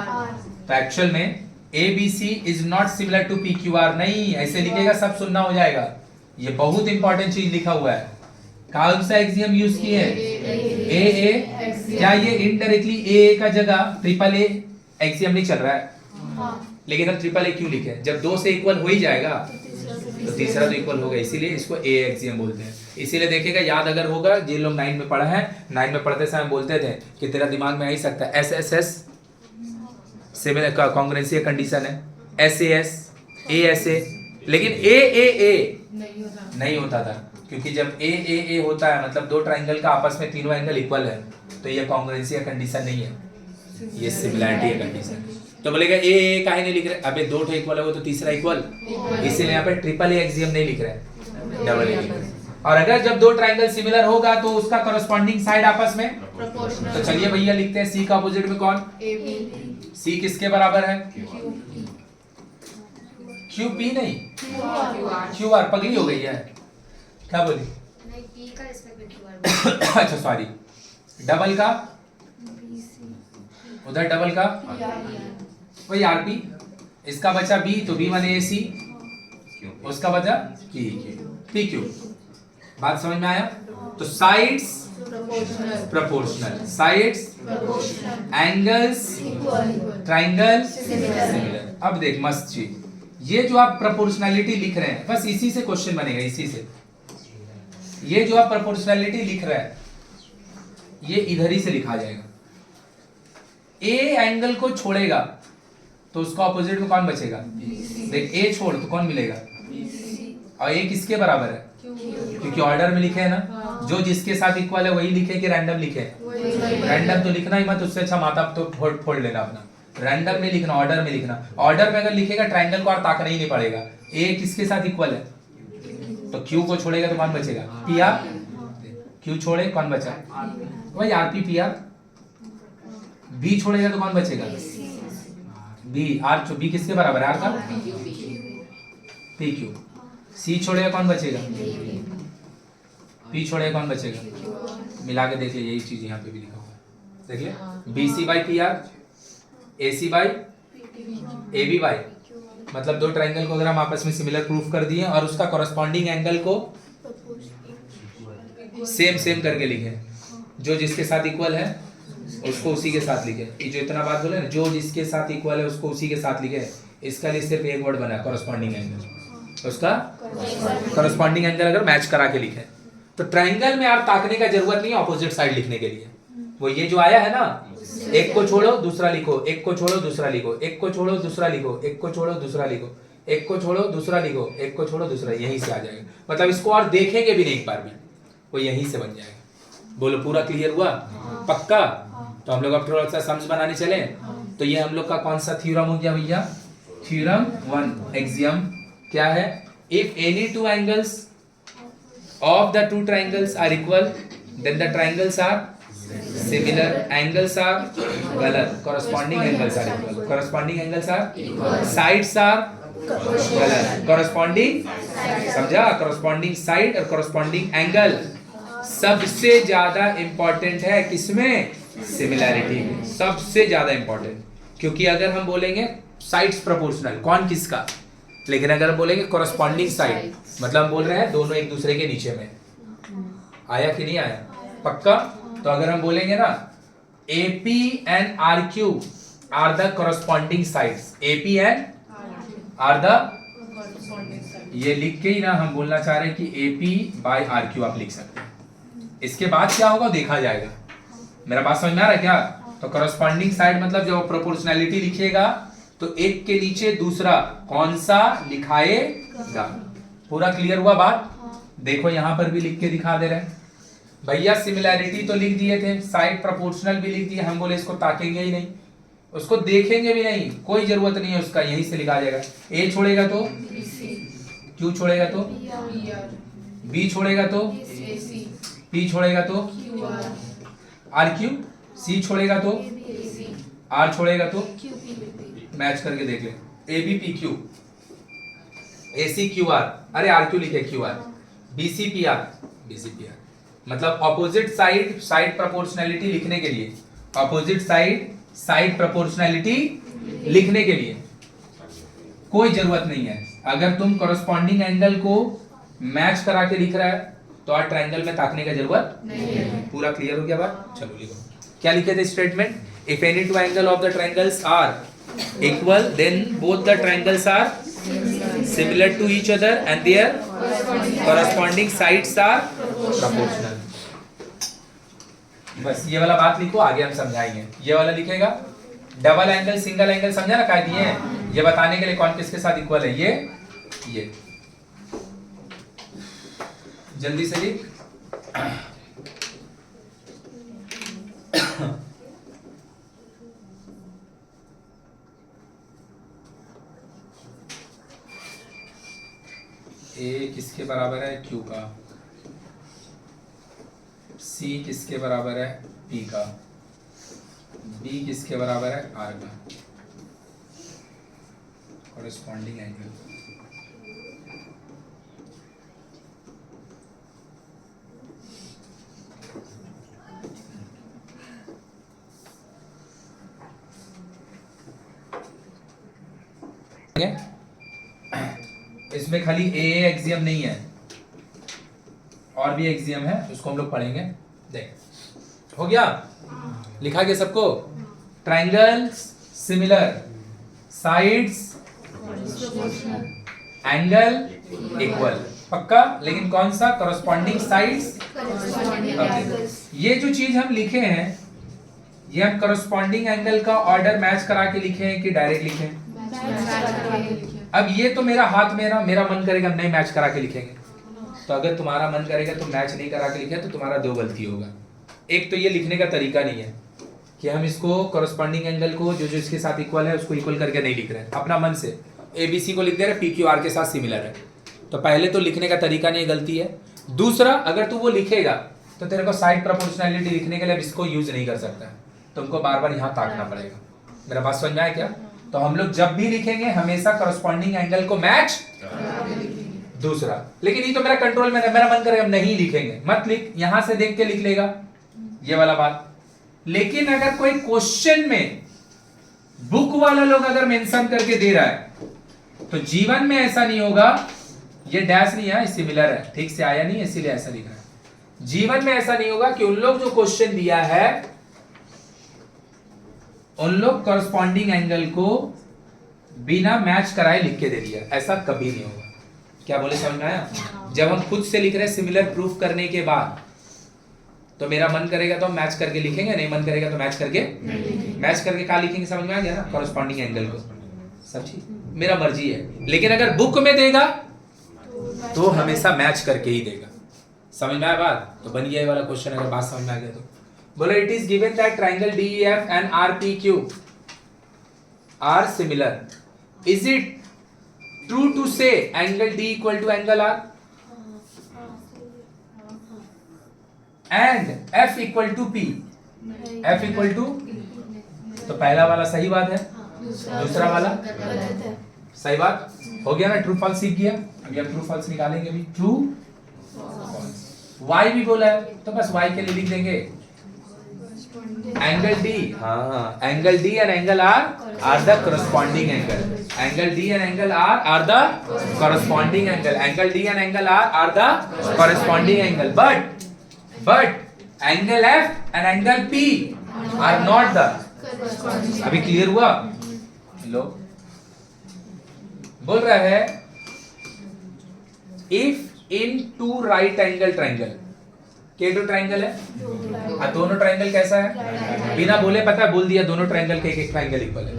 तो एक्चुअल में ABC is not similar to PQR। नहीं, ऐसे लिखेगा सब सुनना हो जाएगा। ये बहुत इंपॉर्टेंट चीज लिखा हुआ है। कौन सा एक्सियम यूज किए? ए। क्या ये इनडायरेक्टली ए का जगह ट्रिपल ए एक्सियम नहीं चल रहा है? लेकिन हम ट्रिपल ए क्यों लिखे? जब दो से इक्वल हो ही जाएगा तो तीसरा तो इक्वल होगा, इसीलिए इसको ए एक्सियम बोलते हैं। इसीलिए देखिएगा, याद अगर होगा, जिन लोग 9 में पढ़ा है, 9 में पढ़ते समय बोलते थे कि तेरा दिमाग में आ ही सकता है SSS सिमिलर का कॉन्ग्रुएंसी कंडीशन है, SAS, ASA, लेकिन AAA नहीं होता था, क्योंकि जब AAA होता है मतलब दो ट्राइंगल का आपस में तीनों एंगल इक्वल है, तो ये कॉन्ग्रुएंसी कंडीशन नहीं है, ये सिमिलैरिटी कंडीशन। तो बोलेगा ए काहे नहीं लिख रहे? अबे दो ठो इक्वल है वो तो तीसरा इक्वल, इसीलिए यहाँ पे ट्रिपल ए एक्सियम नहीं लिख रहे, डबल ए लिख रहे। और अगर जब दो ट्राइंगल सिमिलर होगा तो उसका कॉरेस्पॉन्डिंग साइड आपस में प्रोपोर्शनल। तो चलिए भैया लिखते हैं सी का अपोजिट में कौन? सी किसके बराबर है? QP नहीं, QR। पगली हो गई है क्या बोली? नहीं, P का रिस्पेक्ट में QR। अच्छा सॉरी, डबल का उधर, डबल का वही RP, इसका बचा B, तो B1 AC, उसका बचा PQ। बात समझ में आया? तो sides proportional, sides angles triangle similar. अब देख मस्त चीज, ये जो आप प्रोपोर्शनैलिटी लिख रहे हैं, बस इसी से क्वेश्चन बनेगा, इसी से। ये जो आप प्रोपोर्शनैलिटी लिख रहे हैं ये इधर ही से लिखा जाएगा। ए एंगल को छोड़ेगा तो उसका ऑपोजिट में कौन बचेगा? देख, ए छोड़ तो कौन मिलेगा? और ए किसके बराबर है? क्योंकि ऑर्डर में लिखे है ना, जो जिसके साथ इक्वल है वही लिखे कि रैंडम लिखे? रैंडम तो लिखना ही मत, उससे अच्छा माथा तो फोड़ लेना अपना। रैंडम में लिखना, ऑर्डर में लिखना। ऑर्डर में अगर लिखेगा ट्राइंगल को और ताकना ही नहीं पड़ेगा। ए किसके साथ इक्वल है? तो क्यू को छोड़ेगा तो कौन बचेगा? PR। क्यू छोड़े कौन बचा? वही RP PR। B छोड़ेगा तो कौन बचेगा? B। B किसके बराबर है? R का PQ। C छोड़ेगा कौन बचेगा? P छोड़ेगा कौन बचेगा? मिला के देख लिया, यही चीज यहाँ पे भी लिखा हुआ है, देख लिया। BC by PR, AC by AB by, मतलब दो ट्राइंगल को अगर हम आपस में सिमिलर प्रूफ कर दिए और उसका कॉरेस्पॉन्डिंग एंगल को सेम करके लिखे, जो जिसके साथ इक्वल है उसको उसी के साथ लिखे। ये जो इतना बात बोले ना, जो जिसके साथ इक्वल है उसको उसी के साथ लिखे, इसका लिए सिर्फ एक वर्ड बना कॉरेस्पॉन्डिंग एंगल। उसका कॉरेस्पॉन्डिंग एंगल अगर मैच करा के लिखे तो ट्राइंगल में आप ताकने का जरूरत नहीं है ऑपोजिट साइड लिखने के लिए। वो ये जो आया है ना, एक को छोड़ो दूसरा लिखो, एक को छोड़ो दूसरा लिखो, एक को छोड़ो दूसरा लिखो, एक को छोड़ो दूसरा लिखो, एक को छोड़ो दूसरा लिखो, एक को छोड़ो दूसरा, यहीं से आ जाएगा। मतलब इसको और देखेंगे भी नहीं एक बार भी, वो यहीं से बन जाएगा। बोलो पूरा क्लियर हुआ? पक्का? तो हम लोग अब थोड़ा सा सम्स बनाने चले। तो ये हम लोग का कौन सा थ्योरम हो गया भैया? थ्योरम 1 एक्सियम क्या है? If any two angles of the two triangles are equal then the triangles are similar angles are गलत, corresponding angles are equal, corresponding angles are sides are गलत, कॉरस्पॉन्डिंग, समझा, कॉरस्पॉन्डिंग साइड और कॉरस्पॉन्डिंग एंगल सबसे ज्यादा इंपॉर्टेंट है किसमें, सिमिलैरिटी में, सबसे ज्यादा इंपॉर्टेंट। क्योंकि अगर हम बोलेंगे साइड्स प्रोपोर्शनल, कौन किसका, लेकिन अगर हम बोलेंगे कॉरस्पॉन्डिंग साइड, मतलब हम बोल रहे हैं दोनों एक दूसरे के नीचे में, आया कि नहीं आया, पक्का। तो अगर हम बोलेंगे ना AP and RQ are the corresponding sides, AP and are the, ये लिख के ही ना हम बोलना चाह रहे हैं कि AP बाय RQ आप लिख सकते हैं। इसके बाद क्या होगा देखा जाएगा, मेरा बात समझ में आ रहा है क्या। तो कॉरस्पॉन्डिंग साइड मतलब जब प्रोपोर्शनैलिटी लिखिएगा तो एक के नीचे दूसरा कौन सा लिखाएगा, पूरा क्लियर हुआ बात। देखो यहां पर भी लिख के दिखा दे रहे हैं भैया, सिमिलैरिटी तो लिख दिए थे, साइड प्रोपोर्शनल भी लिख दिए, हम बोले इसको ताकेंगे ही नहीं, उसको देखेंगे भी नहीं, कोई जरूरत नहीं है उसका, यहीं से लिखा जाएगा। A छोड़ेगा तो Q छोड़ेगा तो B छोड़ेगा तो P छोड़ेगा तो RQ, C छोड़ेगा तो R छोड़ेगा तो, मैच करके देख ले, ABPQ, ACQR, अरे RQ लिखे QR, BCPR, मतलब ऑपोजिट साइड साइड प्रोपोर्शनैलिटी लिखने के लिए, ऑपोजिट साइड साइड प्रोपोर्शनैलिटी लिखने के लिए कोई जरूरत नहीं है। अगर तुम कॉरस्पॉन्डिंग एंगल को मैच करा के लिख रहा है तो और ट्रायंगल में ताकने का जरूरत नहीं है। पूरा क्लियर हो गया बात, चलो लिखो। क्या लिखे थे statement, if any two angle of the triangles are equal then both the triangles are similar to each other and their corresponding sides are proportional. बस ये वाला बात लिखो, आगे हम समझाएंगे। ये वाला लिखेगा डबल एंगल सिंगल एंगल, समझा ना काय दिए हैं, ये बताने के लिए कौन किसके साथ इक्वल है। ये जल्दी से लिख। A किसके बराबर है, Q का, C किसके बराबर है, P का, B किसके बराबर है, R का, कॉरस्पॉन्डिंग एंगल। इसमें खाली ए एक्सियम नहीं है, और भी एक्सियम है, उसको हम लोग पढ़ेंगे। देख हो गया, लिखा गया सबको। Triangles similar, sides angle equal, पक्का। लेकिन कौन सा, कॉरस्पॉन्डिंग साइड्स। ये जो चीज हम लिखे हैं ये हम कॉरस्पॉन्डिंग एंगल का ऑर्डर मैच करा के लिखे हैं कि डायरेक्ट लिखे हैं। अब ये तो मेरा हाथ में ना, मेरा मन करेगा नहीं मैच करा के लिखेंगे, तो अगर तुम्हारा मन करेगा तो मैच नहीं करा के लिखे तो तुम्हारा दो गलती होगा। एक तो ये लिखने का तरीका नहीं है कि हम इसको कॉरस्पॉन्डिंग एंगल को जो जो इसके साथ इक्वल है उसको इक्वल करके नहीं लिख रहे हैं, अपना मन से ABC को लिख दे रहे हैं PQR के साथ सिमिलर है, तो पहले तो लिखने का तरीका नहीं, गलती है। दूसरा, अगर तू वो लिखेगा तो तेरे को साइड प्रोपोर्शनैलिटी लिखने के लिए अब इसको यूज नहीं कर सकता है, तुमको बार बार यहाँ ताकना पड़ेगा। मेरा बात समझ में आया क्या। तो हम लोग जब भी लिखेंगे हमेशा कॉरस्पॉन्डिंग एंगल को मैच। दूसरा, लेकिन ये तो मेरा कंट्रोल में है, मेरा मन करेगा नहीं लिखेंगे, मत लिख, यहां से देख के लिख लेगा, ये वाला बात। लेकिन अगर कोई क्वेश्चन में बुक वाला लोग अगर मेंशन करके दे रहा है तो जीवन में ऐसा नहीं होगा, ये डैश नहीं है, सिमिलर है, ठीक से आया नहीं इसीलिए ऐसा लिखा है। जीवन में ऐसा नहीं होगा कि उन लोग जो क्वेश्चन दिया है उन लोग कॉरस्पॉन्डिंग एंगल को बिना मैच कराए लिख के दे दिया, ऐसा कभी नहीं होगा। क्या बोले, समझ में आया। जब हम खुद से लिख रहे हैं सिमिलर प्रूफ करने के बाद, तो मेरा मन करेगा तो हम मैच करके लिखेंगे, नहीं मन करेगा तो मैच करके क्या लिखेंगे, समझ में आ गया ना, कॉरस्पॉन्डिंग एंगल को। सब चीज मेरा मर्जी है, लेकिन अगर बुक में देगा तो हमेशा मैच करके ही देगा। समझ में आया बात। तो बन गया ये वाला क्वेश्चन, अगर बात समझ में आ गया तो बोलो it is given that triangle DEF and RPQ are similar, is it true to say angle D equal to angle R and F equal to P F equal to, तो पहला वाला सही बात है, दूसरा वाला गलत है। सही बात हो गया ना, ट्रू फॉल्स सीख गया। अभी हम ट्रू फॉल्स निकालेंगे भी, ट्रू वाई भी बोला है तो बस वाई के लिए लिख देंगे एंगल डी, हाँ angle D and angle are the corresponding angle, angle D and angle are the corresponding angle, angle D and angle are the corresponding angle, but angle F and angle P are not the. अभी क्लियर हुआ? लो बोल रहा है if in two right angle triangle, के दो ट्राइंगल है, दोनों ट्राइंगल कैसा है, बिना बोले पता है बोल दिया दोनों ट्राइंगल के एक ट्राइंगल इक्वल है,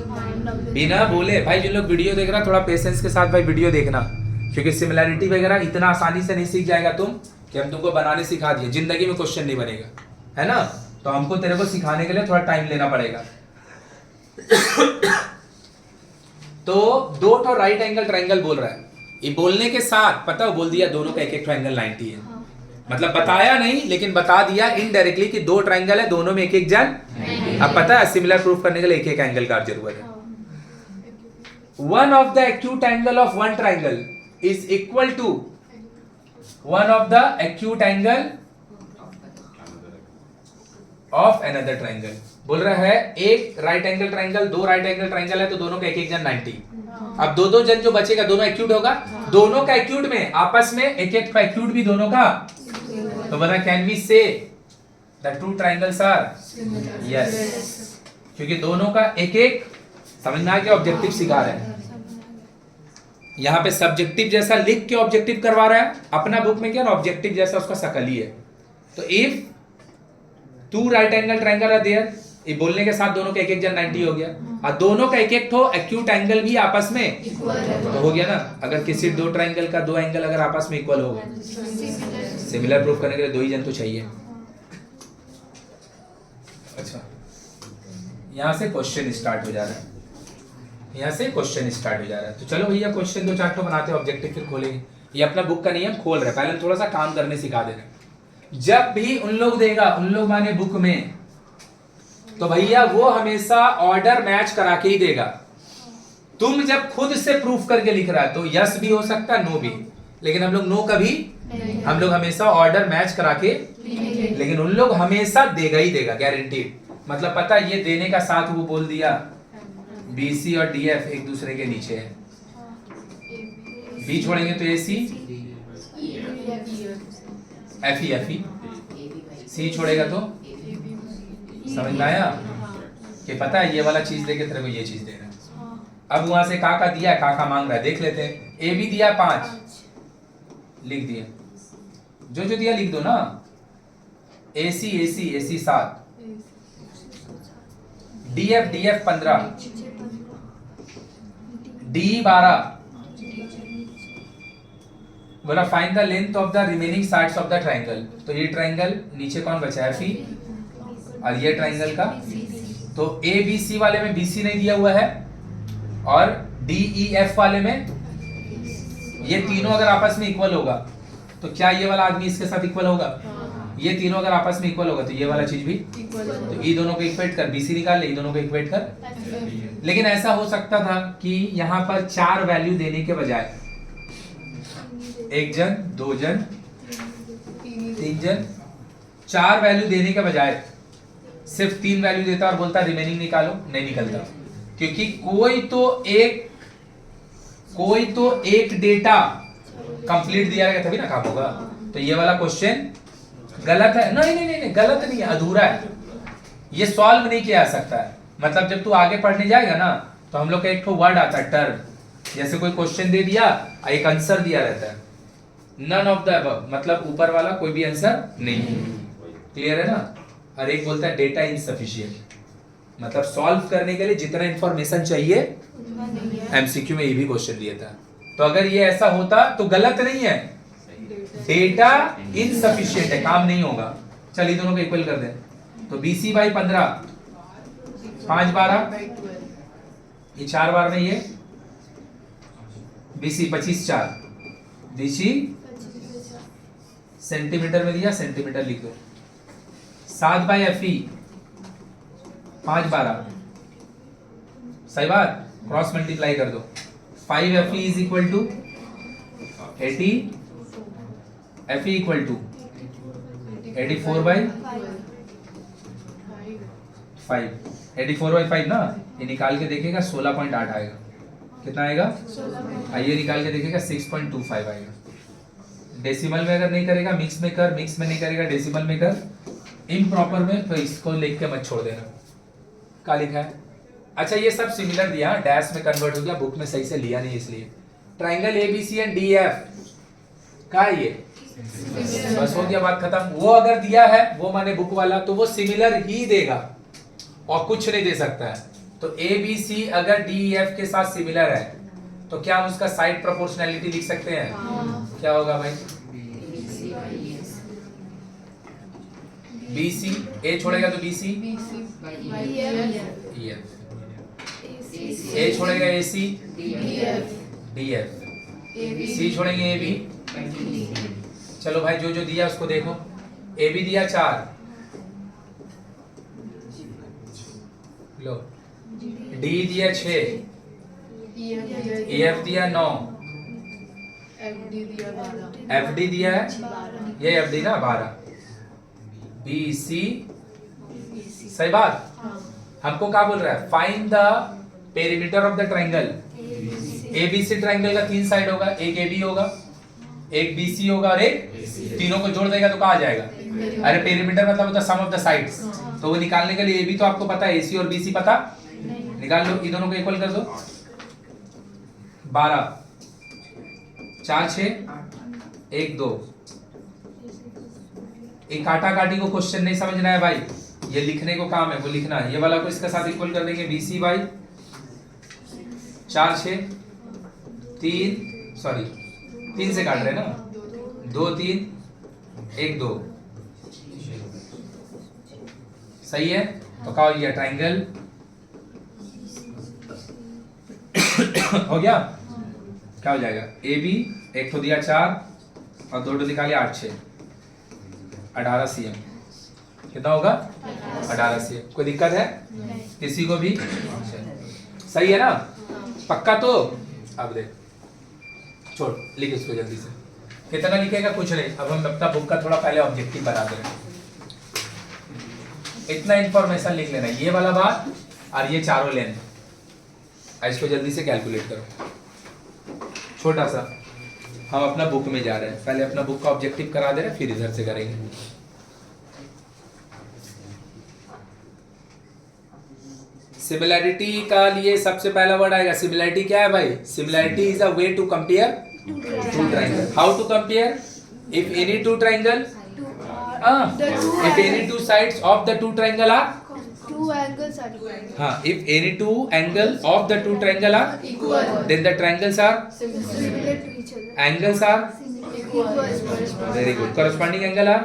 बिना बोले। भाई जिन लोग वीडियो देख रहा थोड़ा पेशेंस के साथ भाई वीडियो देखना, क्योंकि सिमिलैरिटी वगैरह इतना आसानी से नहीं सीख जाएगा तुम कि हम तुमको बनाने सिखा दिए, जिंदगी में क्वेश्चन नहीं बनेगा, है ना। तो हमको तेरे को सिखाने के लिए थोड़ा टाइम लेना पड़ेगा। तो दो तो राइट एंगल ट्राइंगल बोल रहा है, ये बोलने के साथ पता बोल दिया दोनों का एक एक ट्राइंगल 90 है, मतलब बताया नहीं लेकिन बता दिया इनडायरेक्टली कि दो ट्राइंगल है, दोनों में एक एक जन। अब पता है सिमिलर प्रूफ करने के लिए एक एक एंगल का जरूरत है। One of the acute angle of one triangle is equal to one of the acute angle of another triangle. बोल रहा है एक राइट एंगल ट्राइंगल, दो राइट एंगल ट्राइंगल है तो दोनों का एक एक जन 90। अब दो दो जन जो बचेगा दोनों एक्यूट होगा, दोनों का एक्यूट में आपस में एक एक का एक्यूट भी दोनों का, तो बना can we say the two triangles are yes, क्योंकि दोनों का एक एक समझना है कि ऑब्जेक्टिव सिखा रहे हैं। यहाँ पे सब्जेक्टिव जैसा लिख के ऑब्जेक्टिव करवा रहा है, अपना बुक में क्या ऑब्जेक्टिव जैसा उसका शकल ही है। तो if two right angle triangle are there, ये बोलने के साथ दोनों का एक एक जन 90 हो गया, और दोनों का एक एक तो एक्यूट एंगल भी आपस में तो हो गया ना। अगर किसी दो ट्राइंगल का दो एंगल अगर आपस में इक्वल होगा, सिमिलर प्रूफ करने के लिए दो ही जन तो चाहिए। अच्छा यहां से क्वेश्चन स्टार्ट हो जा रहा है, यहां से क्वेश्चन स्टार्ट हो जा रहा है। तो चलो भैया क्वेश्चन दो चार तो बनाते हैं, ऑब्जेक्टिव फिर खोलेंगे। ये अपना बुक का नियम खोल रहे, पहले थोड़ा सा काम करने सिखा दे रहे। जब भी उन लोग देगा, उन लोग माने बुक में, तो भैया वो हमेशा ऑर्डर मैच करा के ही देगा। तुम जब खुद से प्रूफ करके लिख रहा है तो यस भी हो सकता है नो भी, लेकिन हम लोग नो कभी, हम लोग हमेशा ऑर्डर मैच करा के, लेकिन उन लोग हमेशा देगा ही देगा गारंटीड। मतलब पता ये देने का साथ वो बोल दिया BC और DF एक दूसरे के नीचे है, B छोड़ेंगे तो AC, FE, C छोड़ेगा तो, समझ में आया कि पता है ये वाला चीज देके तेरे को ये चीज दे रहा है। अब वहां से का दिया है, का मांग रहा है, देख लेते हैं। ए भी दिया 5 लिख दिया, जो जो दिया लिख दो ना। AC 7, DF 15, DE 12। बोला find the length of the remaining sides of the triangle. तो ये ट्राइंगल नीचे कौन बचा है, FE, और ये ट्राइंगल का, तो ABC वाले में BC नहीं दिया हुआ है, और DEF वाले में ये तीनों अगर आपस में इक्वल होगा तो क्या ये वाला आदमी इसके साथ इक्वल होगा? ये तीनों अगर आपस में इक्वल होगा तो ये वाला चीज भी, तो ये दोनों को इक्वेट कर, BC निकाल ले, ये दोनों को इक्वेट कर। लेकिन ऐसा हो सकता था कि यहाँ पर 4 वैल्यू देने के बजाय 1 जन 2 जन 3 जन 4 वैल्यू देने के बजाय सिर्फ 3 वैल्यू देता और बोलता रिमेनिंग निकालो, नहीं निकलता। क्योंकि कोई तो एक डेटा कंप्लीट दिया गया तभी ना काम होगा। तो ये वाला क्वेश्चन गलत है। नहीं गलत नहीं है, अधूरा है, ये सॉल्व नहीं किया जा सकता है। मतलब जब तू आगे पढ़ने जाएगा ना तो हम लोग का एक तो वर्ड आता है टर्म, जैसे कोई क्वेश्चन दे दिया एक आंसर दिया रहता है, नन ऑफ द अबव, मतलब ऊपर वाला कोई भी आंसर नहीं। क्लियर है ना। और एक बोलता है डेटा इनसफिशिएंट, मतलब सॉल्व करने के लिए जितना इंफॉर्मेशन चाहिए, MCQ में ये भी क्वेश्चन दिया था। तो अगर ये ऐसा होता तो गलत नहीं है, डेटा इनसफिशिएंट है, काम नहीं होगा। चलिए दोनों को इक्वल कर दें, तो BC बाई 15, 5 12, ये 4 बार में ये BC 25 4, BC सेंटीमीटर में दिया, सेंटीमीटर लिख दो। 7 बाई FE 5 12 सही बात, क्रॉस मल्टीप्लाई कर दो। 5 FE is equal to 80, FE equal to 84/5 ना, ये निकाल के देखेगा 16.8 आएगा। कितना आएगा? आइए निकाल के देखेगा 6.25 आएगा। डेसिमल में अगर नहीं करेगा मिक्स में कर, मिक्स में नहीं करेगा डेसिमल में कर, इम्प्रॉपर में तो इसको लिख के मत छोड़ देना। क्या लिखा है? अच्छा ये सब सिमिलर दिया, डैश में कन्वर्ट हो गया, बुक में सही से लिया नहीं इसलिए। ट्राइंगल ABC एंड DF का ये बस हो गया, बात खत्म। वो अगर दिया है वो माने बुक वाला तो वो सिमिलर ही देगा और कुछ नहीं दे सकता है। तो ABC अगर DEF के साथ सिमिलर है तो क्या हम उसका साइड प्रोपोर्शनैलिटी लिख सकते हैं? क्या होगा भाई? BC A छोड़ेगा तो BC, EF A छोड़ेगा AC, DF C छोड़ेंगे AB। चलो भाई जो जो दिया उसको देखो। AB दिया 4, लो D दिया 6, EF दिया 9, FD दिया है, ये FD ना 12, BC सही बात। हमको क्या बोल रहा है? Find the perimeter of the triangle. ABC triangle का 3 साइड होगा, एक AB होगा, एक BC होगा और एक, तीनों को जोड़ देगा तो कहा जाएगा? अरे पेरीमीटर मतलब होता है सम ऑफ द साइड्स, तो वो निकालने के लिए AB तो आपको पता है, AC और BC पता, निकाल लो, इन दोनों को इक्वल कर दो। 12 4 6 1 2। एक काटा काटी को क्वेश्चन नहीं समझना है भाई, ये लिखने को काम है, वो लिखना है। ये वाला को इसके साथ इक्वल कर देंगे, BC बाई 4 6 3 सॉरी 3 से काट रहे हैं ना, 2 3 1 2 सही है। तो क्या हो गया? ट्राइंगल हो गया। क्या हो जाएगा? AB एक तो दिया 4 और 2 निकाले 8 6 18 cm। कितना होगा? 18 cm। कोई दिक्कत है किसी को भी? सही है ना? पक्का? तो अब देख, छोड़, लिख इसको जल्दी से। कितना लिखेगा? कुछ नहीं। अब हम अपना बुक का थोड़ा पहले ऑब्जेक्टिव बनाते हैं। इतना इंफॉर्मेशन लिख लेना, ये वाला बात और ये चारों लेंथ। इसको जल्दी से कैलकुलेट करो, छोटा सा। हम अपना बुक में जा रहे हैं, पहले अपना बुक का ऑब्जेक्टिव करा दे रहे हैं, फिर इधर से करेंगे। सिमिलैरिटी का लिए सबसे पहला वर्ड आएगा। सिमिलैरिटी क्या है भाई? Similarity is a way to compare two triangle. How to compare? If any two triangle if any two sides of the two triangle are two angles are equal. if any two angle of the two triangle are Equal. then the triangles are Similar to each other. angles are Equal. very good. Corresponding angle are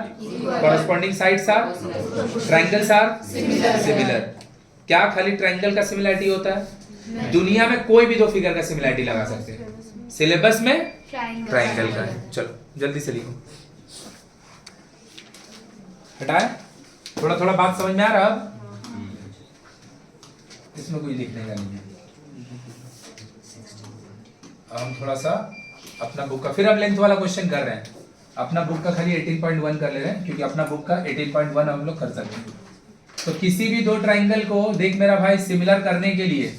corresponding sides are triangles are similar. क्या खाली ट्रायंगल का सिमिलैरिटी होता है? दुनिया में कोई भी दो फिगर का सिमिलैरिटी लगा सकते हैं। सिलेबस में ट्रायंगल का है। चलो जल्दी से लिखो। हटाए? थोड़ा थोड़ा बात समझ में आ रहा? अब इसमें कोई लिखने का नहीं है। हम थोड़ा सा अपना बुक का, फिर हम लेंथ वाला क्वेश्चन कर रहे हैं। अपना बुक का खाली 18.1 कर ले रहे हैं, क्योंकि अपना बुक का 18.1 हम लोग कर सकते हैं। तो किसी भी दो ट्राइंगल को देख मेरा भाई, सिमिलर करने के लिए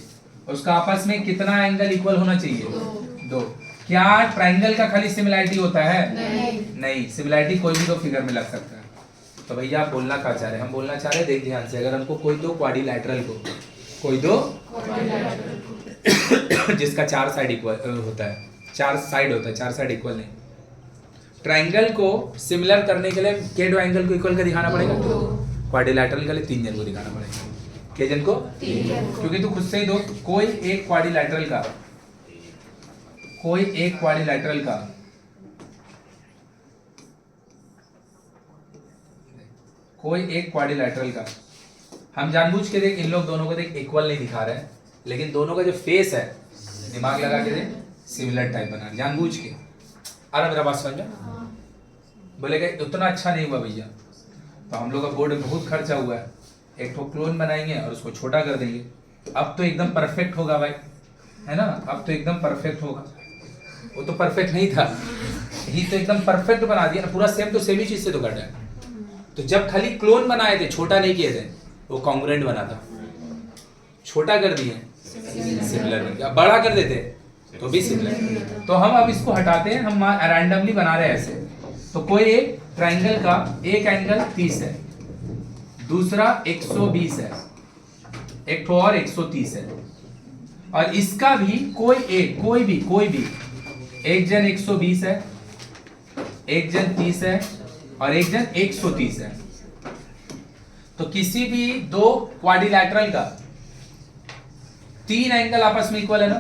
उसका आपस में कितना एंगल इक्वल होना चाहिए? 2। क्या ट्राइंगल का खाली सिमिलैरिटी होता है? नहीं, सिमिलैरिटी कोई भी दो फिगर में लग सकता है। तो भैया आप बोलना क्या चाह रहे हैं? हम बोलना चाह रहे हैं, देख ध्यान से, अगर हमको कोई दो क्वाड्रिलैटरल को, कोई दो जिसका 4 साइड इक्वल होता है, 4 साइड होता है, 4 साइड इक्वल नहीं, ट्राइंगल को सिमिलर करने के लिए के दो एंगल को इक्वल का दिखाना पड़ेगा। क्वाड्रिलैटरल के लिए 3 जन को दिखाना पड़ेगा। के जन को? 3 जन। क्योंकि तू खुद से ही दो, कोई एक क्वाड्रिलैटरल का, कोई एक क्वाड्रिलैटरल का कोई एक क्वाड्रिलैटरल का, हम जानबूझ के देख इन लोग दोनों को देख इक्वल नहीं दिखा रहे हैं, लेकिन दोनों का जो फेस है, दिमाग लगा के देख, सिमिलर टाइप बना रहे जानबूझ के। अरे मेरा बात समझ में? बोलेगा उतना अच्छा नहीं हुआ भैया, तो हम लोग का बोर्ड में बहुत खर्चा हुआ है, एक तो क्लोन बनाएंगे और उसको छोटा कर देंगे। अब तो एकदम परफेक्ट होगा भाई, है ना, अब तो एकदम परफेक्ट होगा। वो तो परफेक्ट नहीं था, यही तो एकदम परफेक्ट बना दिया ना, पूरा सेम टू सेम ही चीज से तो कटा है। तो जब खाली क्लोन बनाए थे, छोटा नहीं किए थे, वो कॉन्ग्रुएंट बना था। छोटा कर दिए सिमिलर बन गया, बड़ा कर देते तो भी सिमिलर। तो हम अब इसको हटाते हैं, हम रैंडमली बना रहे हैं ऐसे। तो कोई एक ट्राइंगल का एक एंगल 30 है, दूसरा 120 है, एक तो और 130 है, और इसका भी कोई भी एक जन 120 है, एक जन 30 है और एक जन 130 है। तो किसी भी दो क्वाड्रिलैटरल का 3 एंगल आपस में इक्वल है ना,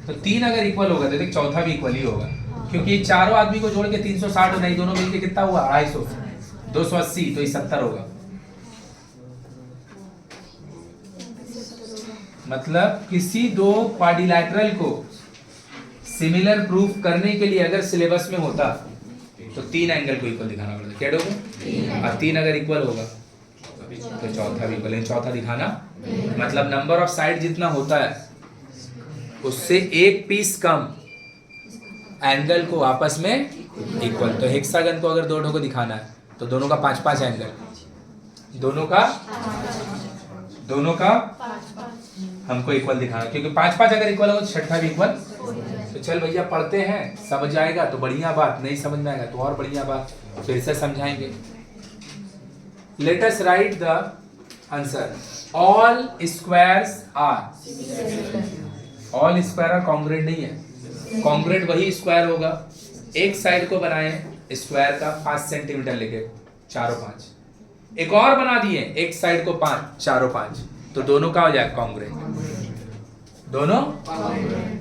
तो 3 अगर इक्वल होगा तो चौथा भी इक्वल ही होगा, क्योंकि चारों आदमी को जोड़ के 360 होना, दोनों मिलके कितना हुआ 250, 280, तो ये 70 होगा। मतलब किसी दो क्वाड्रिलैटरल को सिमिलर प्रूफ करने के लिए अगर सिलेबस में होता तो 3 एंगल को इक्वल दिखाना पड़ता। क्या होगा? और 3 अगर इक्वल होगा तो चौथा भी इक्वल, लेकिन चौथा दिखाना मतलब नंबर ऑफ साइड जितना होता है उससे एक पीस कम एंगल को आपस में इक्वल। तो हेक्सागन को अगर 2 को दिखाना है तो दोनों का 5-5 एंगल, दोनों का हमको इक्वल दिखाना, क्योंकि 5-5 अगर इक्वल होगा तो छठा भी इक्वल। तो चल भैया पढ़ते हैं, समझ आएगा तो बढ़िया बात, नहीं समझ में आएगा तो और बढ़िया बात, फिर से समझाएंगे। Let us write the answer. All squares are congruent नहीं है। कॉन्ग्रुएंट वही स्क्वायर होगा, एक साइड को बनाए स्क्वायर का 5 सेंटीमीटर लेके, चारों 5, एक और बना दिए एक साइड को 5, चारों 5, तो दोनों का हो जाए कॉन्ग्रुएंट, दोनों।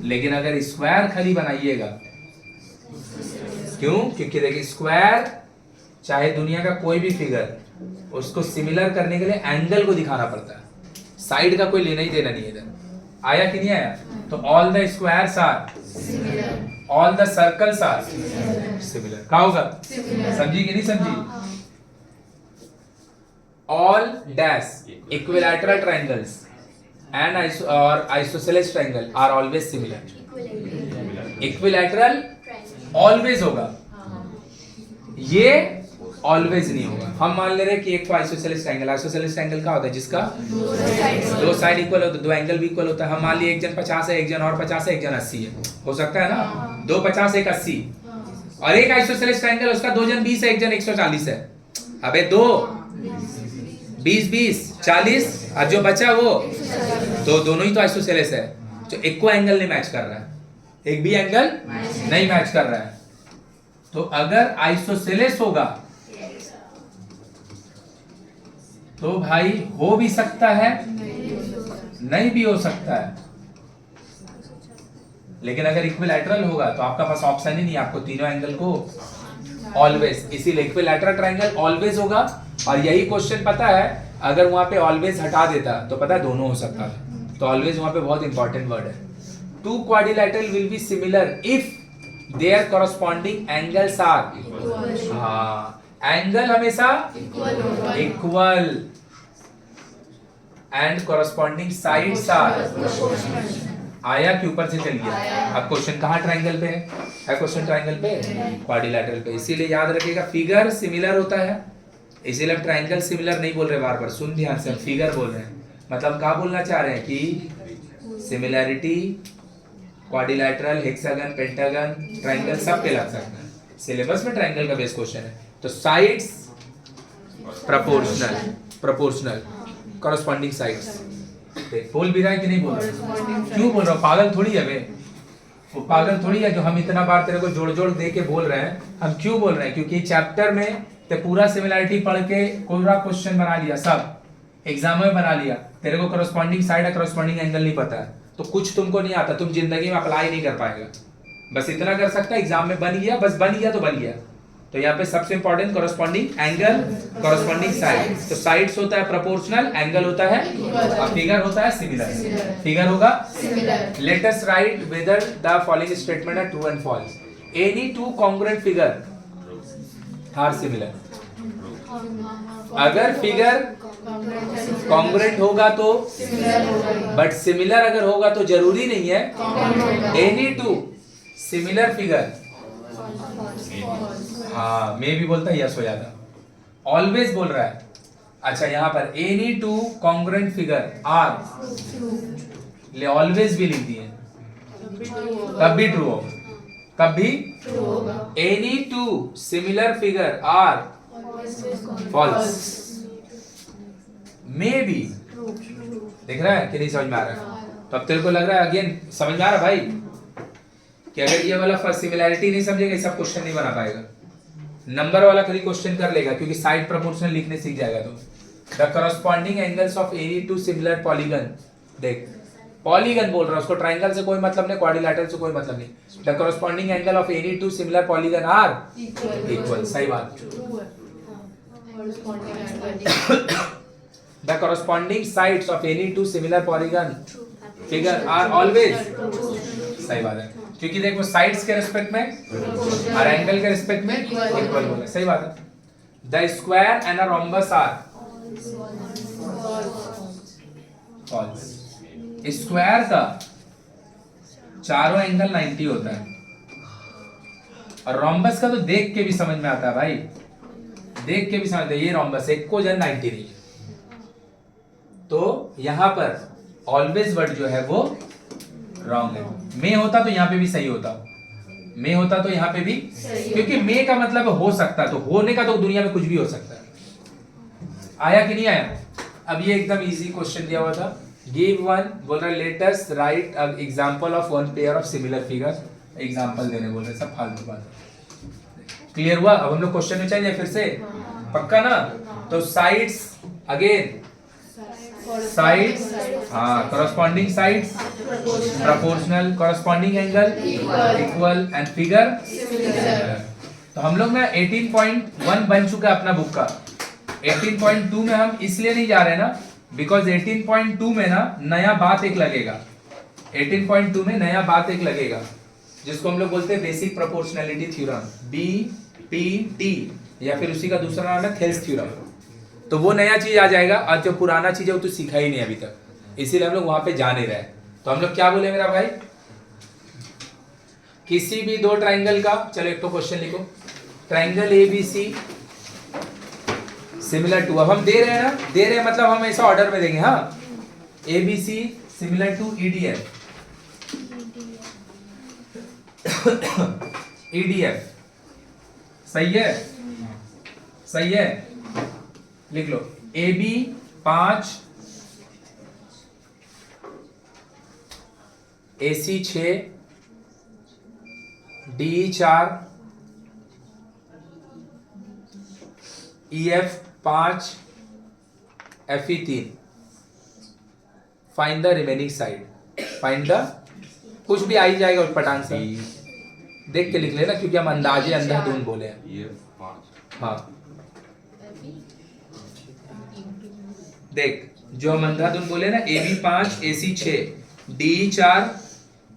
लेकिन अगर स्क्वायर खाली बनाइएगा, क्यों? क्योंकि देखिए स्क्वायर चाहे दुनिया का कोई भी फिगर, उसको सिमिलर करने के लिए एंगल को दिखाना पड़ता है, साइड का कोई लेना ही देना नहीं है। इधर आया कि नहीं आया? तो all the squares are similar, all the circles are similar. क्या होगा? समझी कि नहीं समझी? all dash equilateral triangles and isosceles triangle are always similar. equilateral always होगा, ये always नहीं होगा। हम मान ले रहे हैं कि एक को isosceles triangle, isosceles triangle का होता है जिसका दो साइड इक्वल होता है, दो एंगल भी इक्वल होता है। हम मान लिए एक जन 50 है, एक जन और 50 है, एक जन 80 है, हो सकता है ना, 2 50 1 80। और एक isosceles triangle उसका 2 जन 20 है, एक जन 140 है। अबे 2 20 40 और जो बचा वो, तो दोनों ही तो आइसोसेलेस है। जो एक को एंगल नहीं मैच कर रहा है, एक भी एंगल नहीं मैच कर रहा है। तो अगर आइसोसेलेस होगा तो भाई हो भी सकता है, नहीं भी हो सकता है। लेकिन अगर इक्विलैटरल होगा तो आपका पास ऑप्शन ही नहीं, आपको तीनों एंगल को ऑलवेज, इसीलिए इक्विलैटरल ट्रायंगल ऑलवेज होगा। और यही क्वेश्चन पता है, अगर वहां पे ऑलवेज हटा देता तो पता है दोनों हो सकता था। तो ऑलवेज वहां पे बहुत इंपॉर्टेंट वर्ड है। 2 quadrilateral will be similar if their corresponding angles are, हाँ, एंगल हमेशा equal and corresponding sides are. आया कि ऊपर से चल गया? अब क्वेश्चन कहाँ ट्रायंगल पे है? क्वेश्चन ट्रायंगल पे, क्वाड्रिलैटरल पे। इसीलिए याद रखिएगा फिगर सिमिलर होता है, इसीलिए हम ट्रायंगल सिमिलर नहीं बोल रहे बार बार, सुन ध्यान से, हम फिगर बोल रहे हैं। मतलब क्या बोलना चाह रहे हैं कि similarity quadrilateral, hexagon, pentagon, triangle सब पे लग सकता है। सिलेबस में ट्रायंगल का बेस क्वेश्चन है। तो साइड्स प्रोपोर्शनल कॉरस्पॉन्डिंग साइड्स। बोल भी रहा है कि नहीं बोल रहा? क्यों बोल रहा हूँ? पागल थोड़ी है बे, वो पागल थोड़ी है जो हम इतना बार तेरे को जोड़ जोड़ दे के बोल रहे हैं। हम क्यों बोल रहे हैं? क्योंकि चैप्टर में ते पूरा सिमिलैरिटी पढ़ के पूरा क्वेश्चन बना लिया, सब एग्जाम में बना लिया, तेरे को कॉरस्पॉन्डिंग साइड या कॉरस्पॉन्डिंग एंगल नहीं पता है, तो कुछ तुमको नहीं आता, तुम जिंदगी में अप्लाई नहीं कर पाएगा। बस इतना कर सकता है, एग्जाम में बन गया, बस बन गया तो बन गया। तो यहाँ पे सबसे important corresponding angle, corresponding side. तो साइड्स होता है प्रोपोर्शनल, एंगल होता है, और फिगर होता है सिमिलर। फिगर होगा similar. Let us write whether the following statement are true and false. Any 2 congruent figure are similar. अगर फिगर कॉन्ग्रुएंट होगा तो, बट सिमिलर अगर होगा तो जरूरी नहीं है। एनी टू सिमिलर फिगर, हाँ मैं भी बोलता यस हो जाता, ऑलवेज बोल रहा है। अच्छा यहाँ पर any two congruent figure are, ले ऑलवेज भी लिख दिए, कब भी ट्रू हो, कब भी any two similar figure are false, may be. देख रहा है कि नहीं समझ में आ रहा है? तो अब तेरे को लग रहा है अगेन समझ में आ रहा भाई कि अगर ये वाला फर्स्ट सिमिलैरिटी नहीं समझेगा सब क्वेश्चन नहीं बना पाएगा। नंबर वाला खाली क्वेश्चन कर लेगा क्योंकि साइड प्रोपोर्शनल लिखने सीख जाएगा। तो the corresponding angles of any two similar polygon, देख पॉलीगन बोल रहा है, उसको ट्रायंगल से कोई मतलब नहीं, क्वाड्रिलैटरल से कोई मतलब नहीं। The corresponding angle of any two similar polygon are equal, सही बात। The corresponding sides of any two similar polygon figure are always, सही बात है, क्योंकि देखो साइड्स के रिस्पेक्ट में और एंगल के रिस्पेक्ट में इक्वल होगा, सही बात है। The square and a rhombus are false, square का चारों एंगल 90 होता है और रोम्बस का तो देख के भी समझ में आता है भाई, देख के भी समझते हैं ये रोम्बस एक को जन 90 नहीं है। तो यहां पर ऑलवेज वर्ड जो है वो रॉन्ग है। मे होता तो यहाँ पे भी सही होता, मे होता तो यहाँ पे भी, क्योंकि मे का मतलब हो सकता है, तो होने का तो दुनिया में कुछ भी हो सकता है। आया कि नहीं आया? अब ये एकदम इजी क्वेश्चन दिया हुआ था, गिव वन, बोल रहा है late us right a example of one pair of similar figures, example देने बोल रहे, सब फालतू बात है। क्लियर हुआ? अब हम लोग क्वेश्चन में चलेंगे फिर से, पक्का ना? तो साइड्स अगेन, साइड्स, हाँ corresponding sides proportional, corresponding angle equal and figure. तो हम लोग ना 18.1 बन चुका है अपना बुक का। 18.2 में हम इसलिए नहीं जा रहे ना बिकॉज 18.2 में ना नया बात एक लगेगा, 18.2 में नया बात एक लगेगा जिसको हम लोग बोलते हैं बेसिक प्रोपोर्शनैलिटी थ्योरम, BPT, या फिर उसी का दूसरा नाम है थेल्स थ्योरम। तो वो नया चीज आ जाएगा और जो पुराना चीज है वो तो सीखा ही नहीं अभी तक, इसीलिए हम लोग वहां पे जा नहीं रहे। तो हम लोग क्या बोले मेरा भाई, किसी भी दो ट्राइंगल का, चलो एक तो क्वेश्चन लिखो, ट्राइंगल ABC सिमिलर टू, अब हम दे रहे हैं ना, दे रहे हैं मतलब हम ऐसा ऑर्डर में देंगे, हाँ ABC similar to EDF, EDF सही है, सही है, लिख लो AB 5 AC 6 DE 4 EF 5 FE 3, find the remaining side, find the, कुछ भी आ ही जाएगा पटांग से, देख के लिख लेना क्योंकि हम अंदाजे अंधाधुन बोले हैं। हाँ देख जो हम अंधाधुन बोले ना, AB 5 AC 6 DE 4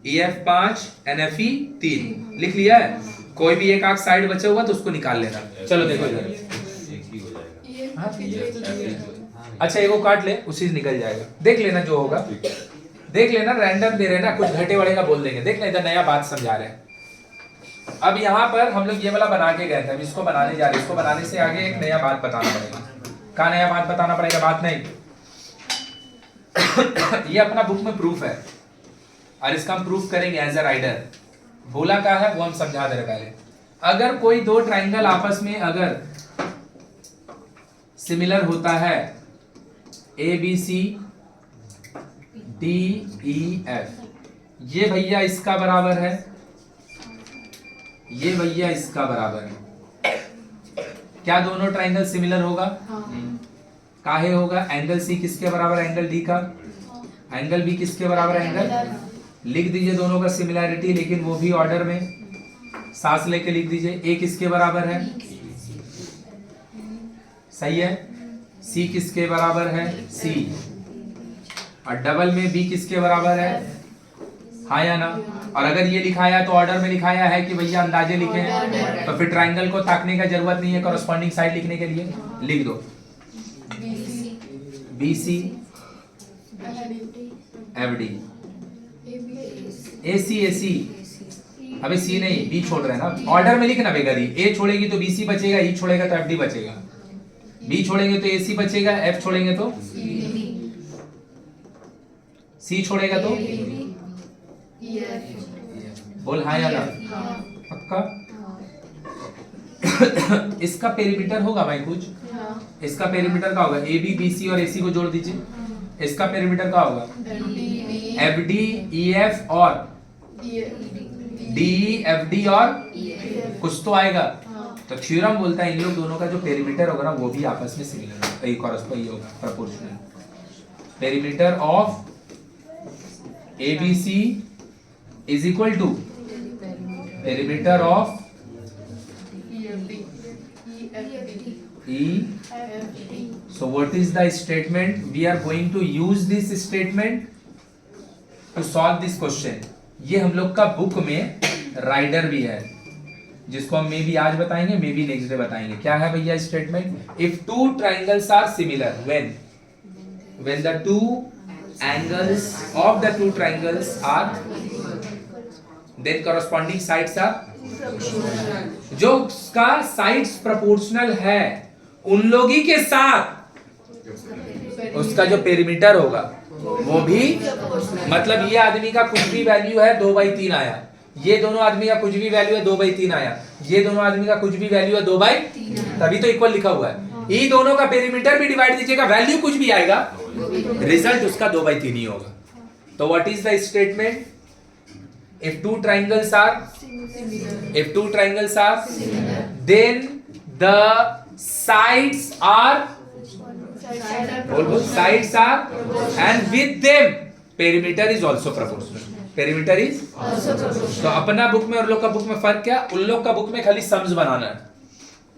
EF 5 NFE 3 लिख लिया है। कोई भी एक आंख साइड बचा हुआ तो उसको निकाल लेना। चलो देखो इधर, अच्छा एगो काट ले, उसी से निकल जाएगा, देख लेना जो होगा, देख लेना, रैंडम दे रहे ना, कुछ घटे बढ़ेगा बोल देंगे, देख लेना, नया बात समझा रहे हैं। अब यहाँ पर हम लोग ये वाला बना के गए थे, अब इसको बनाने जा रहे हैं, इसको बनाने से आगे एक नया बात बताना पड़ेगा। क्या नया बात बताना पड़ेगा? बात नहीं ये अपना बुक में प्रूफ है और इसका हम प्रूफ करेंगे एज अ राइडर। बोला क्या है वो हम समझा दे रहे पहले। अगर कोई दो ट्राइंगल आपस में अगर सिमिलर होता है, ABC DEF, ये भैया इसका बराबर है, ये भैया इसका बराबर है, क्या दोनों ट्राइंगल सिमिलर होगा? काहे होगा? एंगल C किसके बराबर? एंगल D का। एंगल B किसके बराबर? एंगल, लिख दीजिए दोनों का सिमिलैरिटी, लेकिन वो भी ऑर्डर में, सांस लेके लिख दीजिए। A किसके बराबर है? सही है। C किसके बराबर है? C। और डबल में B किसके बराबर है? हाँ या ना? और अगर ये लिखाया तो ऑर्डर में लिखाया है कि भैया अंदाजे लिखे हैं, तो फिर ट्राइंगल को ताकने का जरूरत नहीं है कॉरस्पॉन्डिंग साइड लिखने के लिए। लिख दो B C F D A C. अबे सी नहीं बी छोड़ रहे हैं ना, ऑर्डर में लिखना बेगरी। ए छोड़ेगी तो बी सी बचेगा, ई छोड़ेगा तो एफ डी बचेगा, बी छोड़ेंगे तो ए सी बचेगा, एफ छोड़ेंगे तो सी छोड़ेगा तो बोल हाँ या ना? पक्का? इसका पेरीमीटर होगा भाई कुछ? इसका पेरीमीटर का होगा ए बी बी सी और ए सी को जोड़ दीजिए, इसका पेरीमीटर का होगा एफ डी ई एफ और डी एफ डी और कुछ तो आएगा। तो थ्योरम बोलता है इन लोग दोनों का जो पेरीमीटर होगा ना वो भी आपस में सिमिलर होगा, कॉरस्पॉन्डिंग होगा, proportional. Perimeter of A B C is equal to perimeter of E. So what is the statement? We are going to use this statement to solve this question. ये हम लोग का बुक में राइडर भी है, जिसको हम मे बी आज बताएंगे, मे बी नेक्स्ट डे बताएंगे। क्या है भैया statement? If two triangles are similar, when the two angles of the two triangles are, then corresponding sides are, जो उसका साइड्स प्रोपोर्शनल है उन लोग ही के साथ उसका जो पेरीमीटर होगा वो भी, मतलब ये आदमी का कुछ भी वैल्यू है 2/3 आया, ये दोनों आदमी का कुछ भी वैल्यू है 2/3 आया, ये दोनों आदमी का कुछ भी वैल्यू है 2/3, तभी तो इक्वल लिखा हुआ है। ये दोनों का पेरीमीटर भी डिवाइड दीजिएगा, वैल्यू कुछ भी आएगा, रिजल्ट उसका 2/3 ही होगा। तो what is the statement? if two triangles are then the sides are and with them perimeter is also proportional, perimeter is तो अपना बुक में और लोग का बुक में फर्क क्या? उन लोग का बुक में खाली सम्स बनाना है,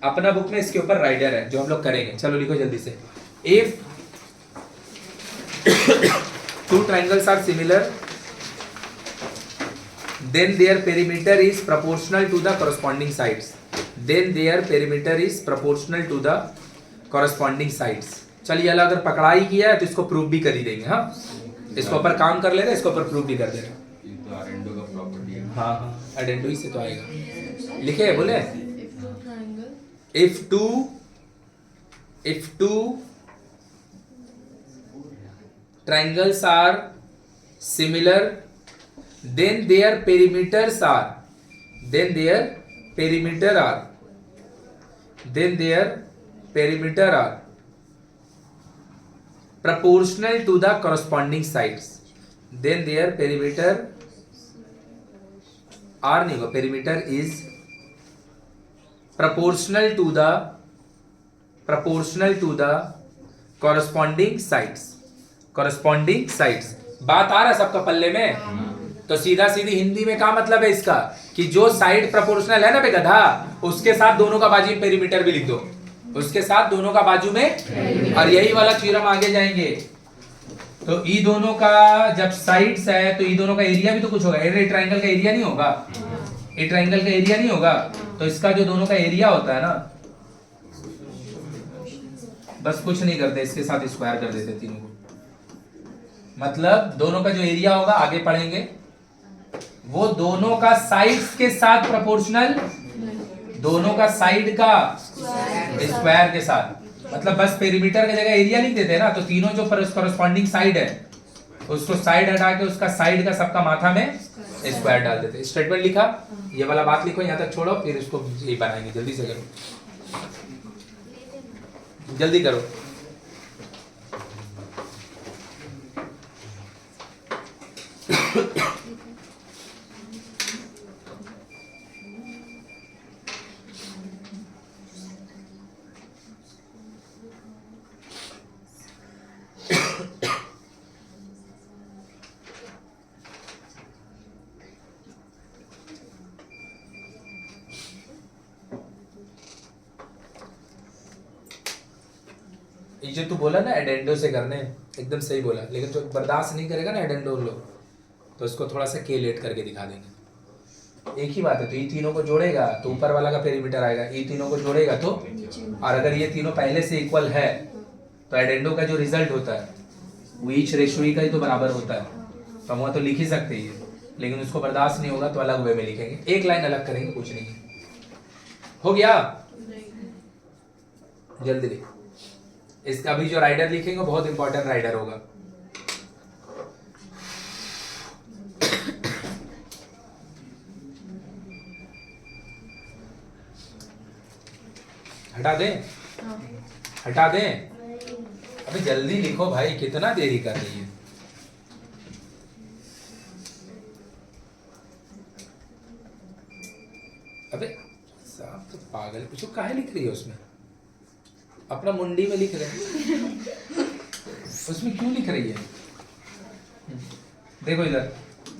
अपना बुक में इसके ऊपर राइडर है जो हम लोग करेंगे। चलो लिखो जल्दी से। if two triangles are similar then their perimeter is proportional to the corresponding sides, then their perimeter is proportional to the corresponding sides। चलिए अल्लाह अगर पकड़ा ही किया है तो इसको प्रूव भी कर ही देंगे। हाँ इसके ऊपर काम कर ले रहे, इसके ऊपर प्रूव भी कर दे रहे। ये तो अडेंडो का प्रॉपर्टी है। हाँ हाँ अडेंडो ही से तो आएगा, लिखे बोले if two triangles are similar then their perimeters are proportional to the corresponding sides, then their perimeter are नहीं होगा, perimeter is proportional to the corresponding sides। बात आ रहा है सबका पल्ले में? तो सीधा सीधी हिंदी में क्या मतलब है इसका कि जो साइड प्रोपोर्शनल है ना बे गधा, उसके साथ दोनों का बाजू में पेरीमीटर भी लिख दो, उसके साथ दोनों का बाजू में। और यही वाला थ्योरम आगे जाएंगे तो ई दोनों का जब साइड्स है तो ई दोनों का एरिया भी तो कुछ होगा। ये ट्रायंगल का एरिया नहीं होगा, ये ट्रायंगल का एरिया नहीं होगा, तो इसका जो दोनों का एरिया होता है ना, बस कुछ नहीं करते, इसके साथ स्क्वायर कर देते तीनों को। मतलब दोनों का जो एरिया होगा आगे पढ़ेंगे, वो दोनों का साइड्स के साथ प्रोपोर्शनल, दोनों का साइड का स्क्वायर के साथ। मतलब बस पेरीमीटर की जगह एरिया लिख देते हैं ना, तो तीनों जो कॉरस्पॉन्डिंग साइड है उसको साइड हटा के उसका साइड का सबका माथा में स्क्वायर डाल देते। स्टेटमेंट लिखा, ये वाला बात लिखो, यहाँ तक छोड़ो, फिर इसको ये बनाएंगे। जल्दी से करो, जल्दी करो। ये जो तू बोला ना एडेंडो से करने, एकदम सही बोला, लेकिन जो बर्दाश्त नहीं करेगा ना एडेंडो लोग, तो इसको थोड़ा सा के लेट करके दिखा देंगे। एक ही बात है, तो ये तीनों को जोड़ेगा तो ऊपर वाला का पेरीमीटर आएगा, ये तीनों को जोड़ेगा तो, और अगर ये तीनों पहले से इक्वल है तो एडेंडो का जो रिजल्ट होता है वो ईच रेशो ई का ही तो बराबर होता है, तो हम वहाँ तो लिख ही सकते हैं, लेकिन उसको बर्दाश्त नहीं होगा तो अलग वे में लिखेंगे, एक लाइन अलग करेंगे, कुछ नहीं। हो गया? जल्दी लिख। इसका अभी जो राइडर लिखेंगे बहुत इंपॉर्टेंट राइडर होगा। हटा दें? हटा दें? अबे जल्दी लिखो भाई, कितना देरी कर रही है। अबे साहब तो पागल, कुछ काहे लिख रही है उसमें? अपना मुंडी में लिख रहे हैं, उसमें क्यों लिख रही है? देखो इधर,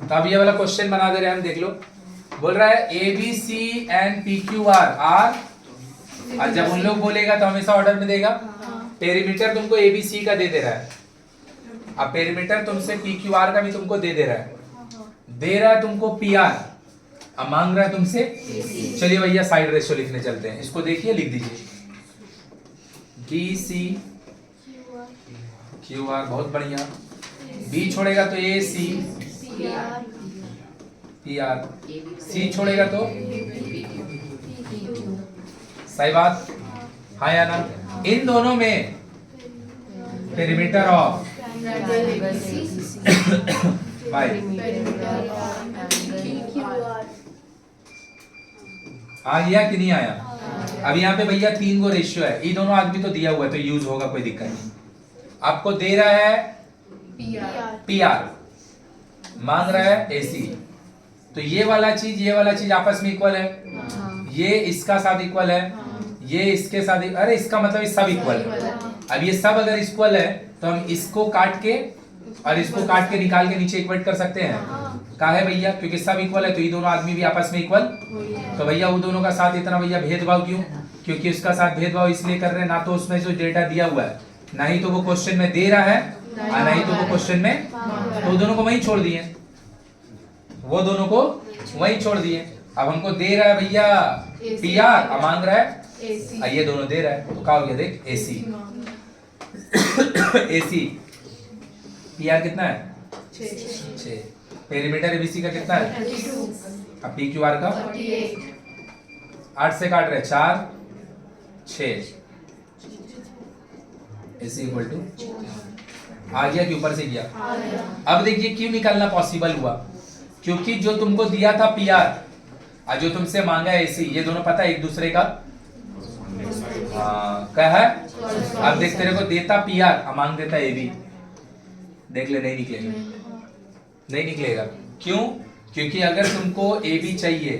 तो अब ये वाला क्वेश्चन बना दे रहे हैं हम, देख लो। बोल रहा है A B C and P Q R are, और जब उन लोग बोलेगा तो हमेशा ऑर्डर में देगा। पेरीमीटर तुमको ए बी सी का दे दे रहा है, अब पेरीमीटर तुमसे पी क्यू आर का भी तुमको दे दे रहा है तुमको पी आर, अब मांग रहा है तुमसे। चलिए भैया साइड रेशियो लिखने चलते हैं, इसको देखिए, लिख दीजिए बी सी क्यू आर, बहुत बढ़िया। बी छोड़ेगा तो ए सी पी आर, सी छोड़ेगा तो, सही बात, हाँ या ना? इन दोनों में पेरीमीटर ऑफ भाई आ गया कि नहीं आया? अब यहाँ पे भैया 3 को रेशियो है, ये दोनों आदमी तो दिया हुआ है तो यूज होगा, कोई दिक्कत नहीं। आपको दे रहा है पी आर, मांग रहा है एसी, तो ये वाला चीज आपस में इक्वल है, ये इसका साथ इक्वल है, ये इसके साथ, अरे इसका मतलब ये सब इक्वल है। अब ये सब अगर इक्वल है तो हम इसको काट के और इसको काट के निकाल के नीचे इक्वेट कर सकते हैं। कहा है भैया, क्योंकि सब इक्वल है तो ये दोनों आदमी भी आपस में इक्वल, तो भैया वो दोनों का साथ इतना भैया भेदभाव क्यों? क्योंकि उसका साथ भेदभाव इसलिए कर रहे हैं, ना तो उसमें जो डेटा दिया हुआ है, ना ही तो वो क्वेश्चन में दे रहा है, और ना ही तो वो क्वेश्चन में, तो दोनों को वहीं छोड़ दिए, वो दोनों को वहीं छोड़ दिए। अब हमको दे रहा है भैया पी आर, अब मांग रहा है ये दोनों दे रहा है, तो क्या हो गया देख, एसी एसी पी आर कितना है 6, पेरीमीटर एबीसी का कितना है, अब पी क्यू आर का 8 से काट रहे 4 6, एसी इक्वल टू आ गया कि ऊपर से गया। अब देखिए क्यों निकालना पॉसिबल हुआ, क्योंकि जो तुमको दिया था पी आर और जो तुमसे मांगा एसी, ये दोनों पता है एक दूसरे का क्या है। अब देख तेरे को देता पी आर, मांग देता ए बी, देख ले नहीं निकलेगा, नहीं निकलेगा। क्यों? क्योंकि अगर तुमको ए बी चाहिए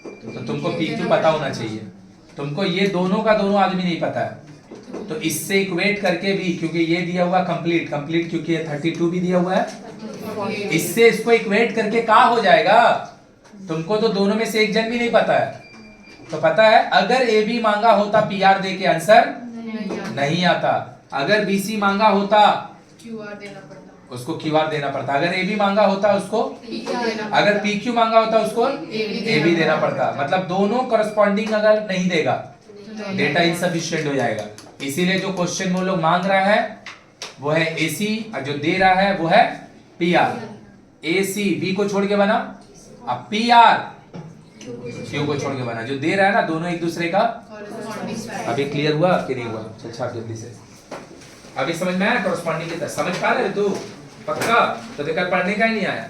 तो तुमको पी क्यू पता होना चाहिए, तुमको ये दोनों का दोनों आदमी नहीं पता है, तो इससे इक्वेट करके भी, क्योंकि ये दिया हुआ कंप्लीट क्योंकि ये 32 भी दिया हुआ है, इससे इसको इक्वेट करके क्या हो जाएगा, तुमको तो दोनों में से एक जन भी नहीं पता है, तो पता है अगर ए बी मांगा होता पी आर दे के आंसर नहीं आता, अगर बी सी मांगा होता उसको क्यू आर देना पड़ता, अगर ए बी मांगा होता उसको, अगर पी क्यू मांगा होता उसको ए बी देना पड़ता, मतलब दोनों करस्पॉन्डिंग अगर नहीं देगा डेटा इनसफिशिएंट हो जाएगा। इसीलिए जो क्वेश्चन में वो लोग मांग रहा है वो है एसी और जो दे रहा है वो है पी आर। ए सी बी को छोड़ के बना, अब पी आर क्यू को छोड़ के बना, जो दे रहा है ना दोनों एक दूसरे का। अभी क्लियर हुआ कि नहीं हुआ? चल छाप जल्दी से, अभी समझ में आया कॉरेस्पॉन्डिंग की तरह? समझ पा रहे तू पक्का? तो देखकर पढ़ने का ही नहीं आया,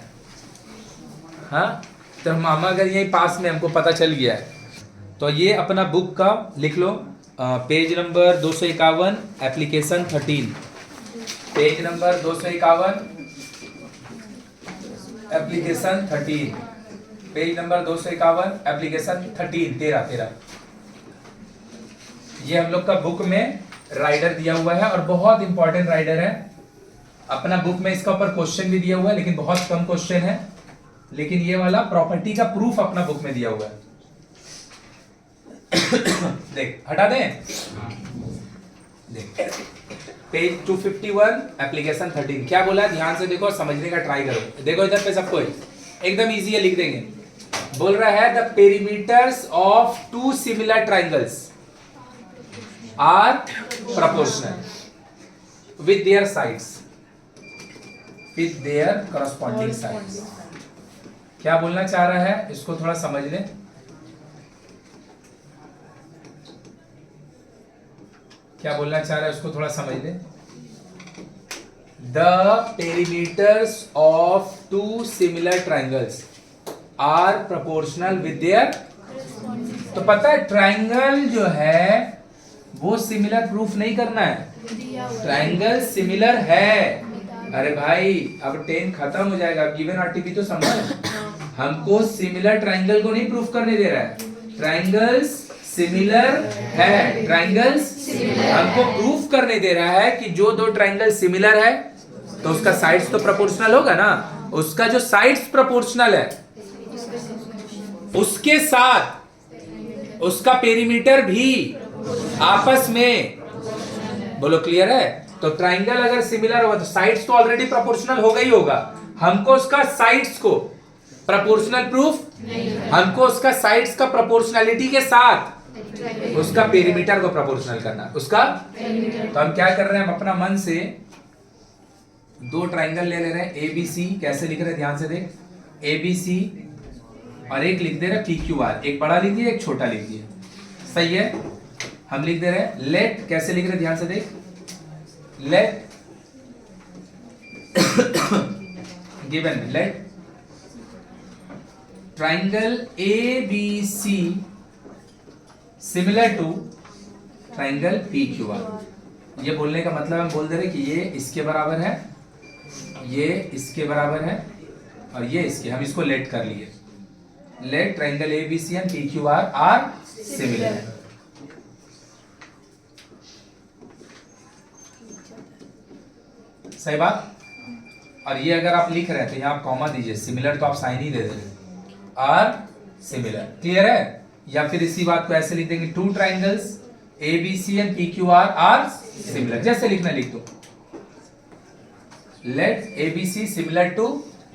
हाँ? तो मामा अगर यही पास में हमको पता चल गया है, तो ये अपना बुक का लिख लो, page number 251 application 13, page number 251 application 13, page number 251 application 13 ये हम लोग का बुक में राइडर दिया हुआ है और बहुत इंपॉर्टेंट राइडर है अपना बुक में। इसका ऊपर क्वेश्चन भी दिया हुआ है लेकिन बहुत कम क्वेश्चन है, लेकिन ये वाला प्रॉपर्टी का प्रूफ अपना बुक में दिया हुआ है। देख हटा दें, पेज 251 एप्लीकेशन 13 क्या बोला, ध्यान से देखो, समझने का ट्राई करो। देखो इधर पे सबको एकदम इजी है, लिख देंगे। बोल रहा है the perimeters of two similar triangles are proportional with their sides, with their corresponding sides. क्या बोलना चाह रहा है, इसको थोड़ा समझ लें। क्या बोलना चाह रहा है उसको थोड़ा समझ लें। The perimeters of two similar triangles are proportional with their. तो पता है ट्राइंगल जो है वो सिमिलर प्रूफ नहीं करना है, ट्राइंगल सिमिलर है। अरे भाई अब 10 खत्म हो जाएगा, गिवन आरटीपी तो समझ। हमको सिमिलर ट्राइंगल को नहीं प्रूफ करने दे रहा है, ट्राइंगल्स सिमिलर है, ट्राइंगल्स हमको प्रूफ करने दे रहा है कि जो दो ट्राइंगल सिमिलर है तो उसका साइड्स तो प्रोपोर्शनल होगा ना। उसका जो साइड्स प्रोपोर्शनल है उसके साथ उसका पेरीमीटर भी आपस में, बोलो क्लियर है। तो ट्राइंगल अगर सिमिलर होगा तो साइड्स तो ऑलरेडी प्रोपोर्शनल होगा ही होगा। हमको उसका साइड्स को प्रोपोर्शनल प्रूफ, हमको उसका साइड्स का प्रोपोर्शनलिटी के साथ उसका पेरीमीटर को प्रोपोर्शनल करना उसका। तो हम क्या कर रहे हैं, हम अपना मन से दो ट्राइंगल ले रहे हैं ए बी सी। कैसे लिख रहे हैं ध्यान से देख, ए बी सी और एक लिख दे रहे पी क्यू आर। एक बड़ा लिख दिया एक छोटा लिख दिया, सही है। हम लिख दे रहे हैं लेट, कैसे लिख रहे हैं ध्यान से देख, let given let triangle A B C similar to triangle P Q R. ये बोलने का मतलब हम बोल दे रहे कि ये इसके बराबर है, ये इसके बराबर है और ये इसके। हम इसको लेट कर लिए, let triangle A B C and P Q R similar. सही बात। और ये अगर आप लिख रहे हैं तो यहाँ आप कॉमा दीजिए, सिमिलर तो आप साइन ही दे दे रहे, आर सिमिलर। क्लियर है। या फिर इसी बात को ऐसे लिख देंगे, two triangles A B C and P Q R similar. जैसे लिखना लिख दो, let A B C similar to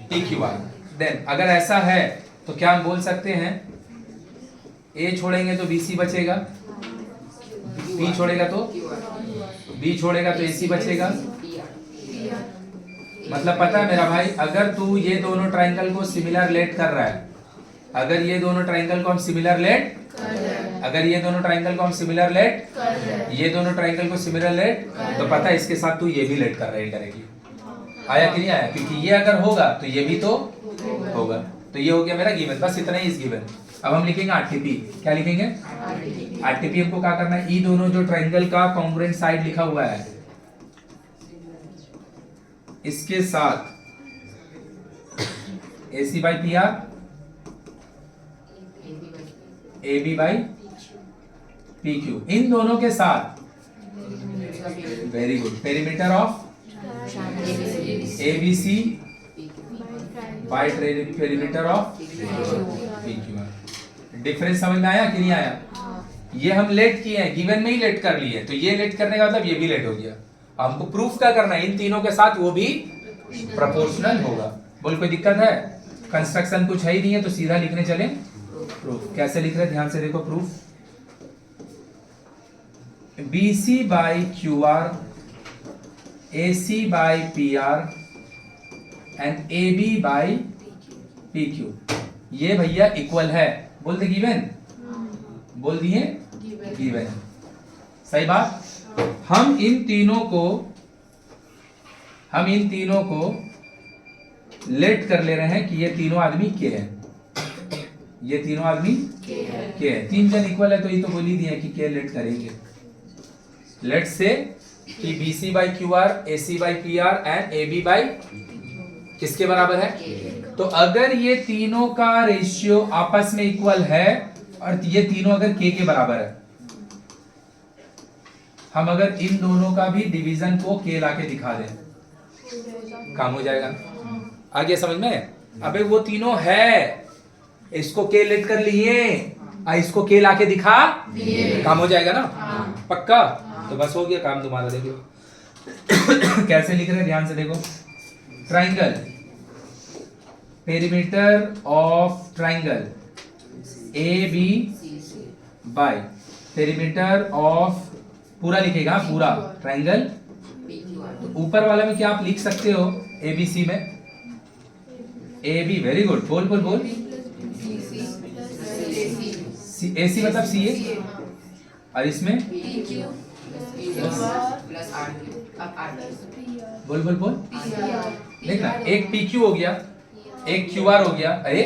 P Q R. Then अगर ऐसा है तो क्या हम बोल सकते हैं, ए छोड़ेंगे तो बी सी बचेगा, बी छोड़ेगा तो बी छोड़ेगा तो ए सी बचेगा। मतलब पता है मेरा भाई, अगर तू ये दोनों ट्राइंगल को सिमिलर लेट कर रहा है, अगर ये दोनों ट्राइंगल को हम सिमिलर लेट, अगर ये दोनों ट्राइंगल को हम सिमिलर लेट, ये दोनों ट्राइंगल को सिमिलर लेट, तो पता है इसके साथ तू ये भी लेट कर रहा है इनडायरेक्टली। आया कि नहीं आया, क्योंकि ये अगर होगा तो ये भी तो होगा। तो ये हो गया मेरा गिवन, बस इतना ही इस गिवन। अब हम लिखेंगे आरटीपी। क्या लिखेंगे, आरटीपी। हमको क्या करना है, ई दोनों जो ट्राइंगल का कॉन्ग्रुएंट साइड लिखा हुआ है इसके साथ AC by P R, AB by P Q, इन दोनों के साथ very good perimeter of ABC by perimeter of PQ। Difference समझ में आया कि नहीं आया। ये हम लेट किए हैं, गिवन में ही लेट कर लिए, तो ये लेट करने का मतलब ये भी लेट हो गया। हमको प्रूफ क्या करना है, इन तीनों के साथ वो भी प्रोपोर्शनल होगा। बोल कोई दिक्कत है, कंस्ट्रक्शन कुछ है ही नहीं है तो सीधा लिखने चले प्रूफ। कैसे लिख रहे हैं ध्यान से देखो, proof BC by QR, AC by PR and AB by PQ, ये भैया इक्वल है। बोल दे गिवन, बोल दिए गिवन। सही बात। हम इन तीनों को लेट कर ले रहे हैं कि ये तीनों आदमी के हैं, ये तीनों आदमी के हैं। तीन जन इक्वल है तो ये तो बोल ही दिया कि के लेट करेंगे। लेट से कि BC by QR, AC by PR and AB by किसके बराबर है। तो अगर ये तीनों का रेशियो आपस में इक्वल है और ये तीनों अगर के बराबर है, हम अगर इन दोनों का भी डिवीजन को के लाके दिखा दें, काम हो जाएगा। आगे समझ में। अबे वो तीनों है, इसको के लेट कर लिए, इसको के लाके दिखा, काम हो जाएगा ना, पक्का। तो बस हो गया काम तुम्हारा। देखो कैसे लिख रहे हैं, ध्यान से देखो। Triangle, perimeter of triangle A B by perimeter of, पूरा लिखेगा पूरा ट्राइंगल। तो ऊपर वाले में क्या आप लिख सकते हो, ए बी सी में ए बी, वेरी गुड, बोल बोल बोल। ए सी मतलब सी ए, और इसमें बोल बोल बोल। देखना, एक पी क्यू हो गया, एक क्यू आर हो गया, अरे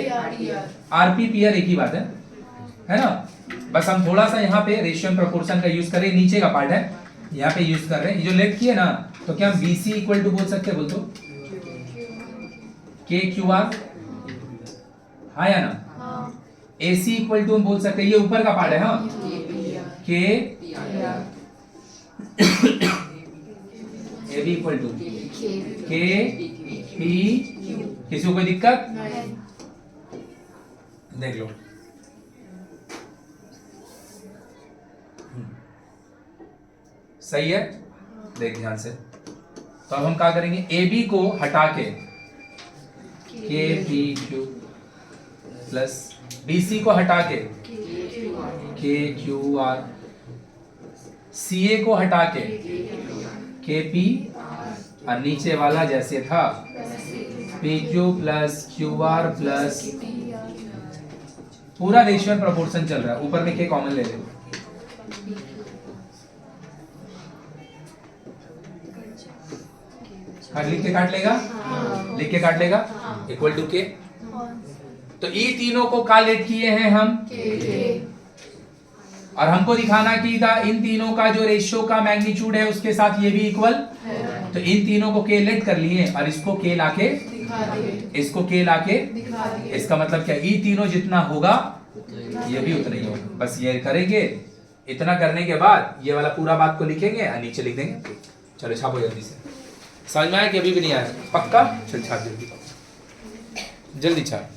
आर पी पी आर एक ही बात है ना। बस हम थोड़ा सा यहाँ पे रेशियो एंड प्रोपोर्शन का यूज कर रहे हैं, नीचे का पार्ट है यहाँ पे यूज कर रहे हैं। ये जो लेफ्ट की है ना, तो क्या हम बी सी इक्वल टू बोल सकते हैं, बोल दो के क्यू आर, हाँ या ना। ए सी इक्वल टू हम बोल सकते हैं, ये ऊपर का पार्ट है, हाँ, के ए बी इक्वल टू के पी। किसी को कोई दिक्कत? देख लो, सही है, देख ध्यान से। तो अब हम क्या करेंगे, ए बी को हटा के के P Q plus B C को हटा के के क्यू आर, सी ए को हटा के के पी, और नीचे वाला जैसे था P Q plus Q R plus, पूरा रेशियो एंड प्रोपोर्शन चल रहा है। ऊपर में के कॉमन ले ले, लिख के काट लेगा, लिख के काट लेगा, इक्वल टू के। तो ये तीनों को का लेट किए हैं हम, और हमको दिखाना कि इन तीनों का जो रेशियो का मैग्नीट्यूड है उसके साथ ये भी इक्वल। तो इन तीनों को के लेट कर लिए और इसको के लाके, इसको के लाके, इसका मतलब क्या, ये तीनों जितना होगा ये भी उतना ही होगा। बस ये करेंगे, इतना करने के बाद ये वाला पूरा बात को लिखेंगे और नीचे लिख देंगे। चलो छापो जल्दी से। समझ में आया कि अभी भी नहीं आया? पक्का? चल छाप जल्दी, जल्दी छाप।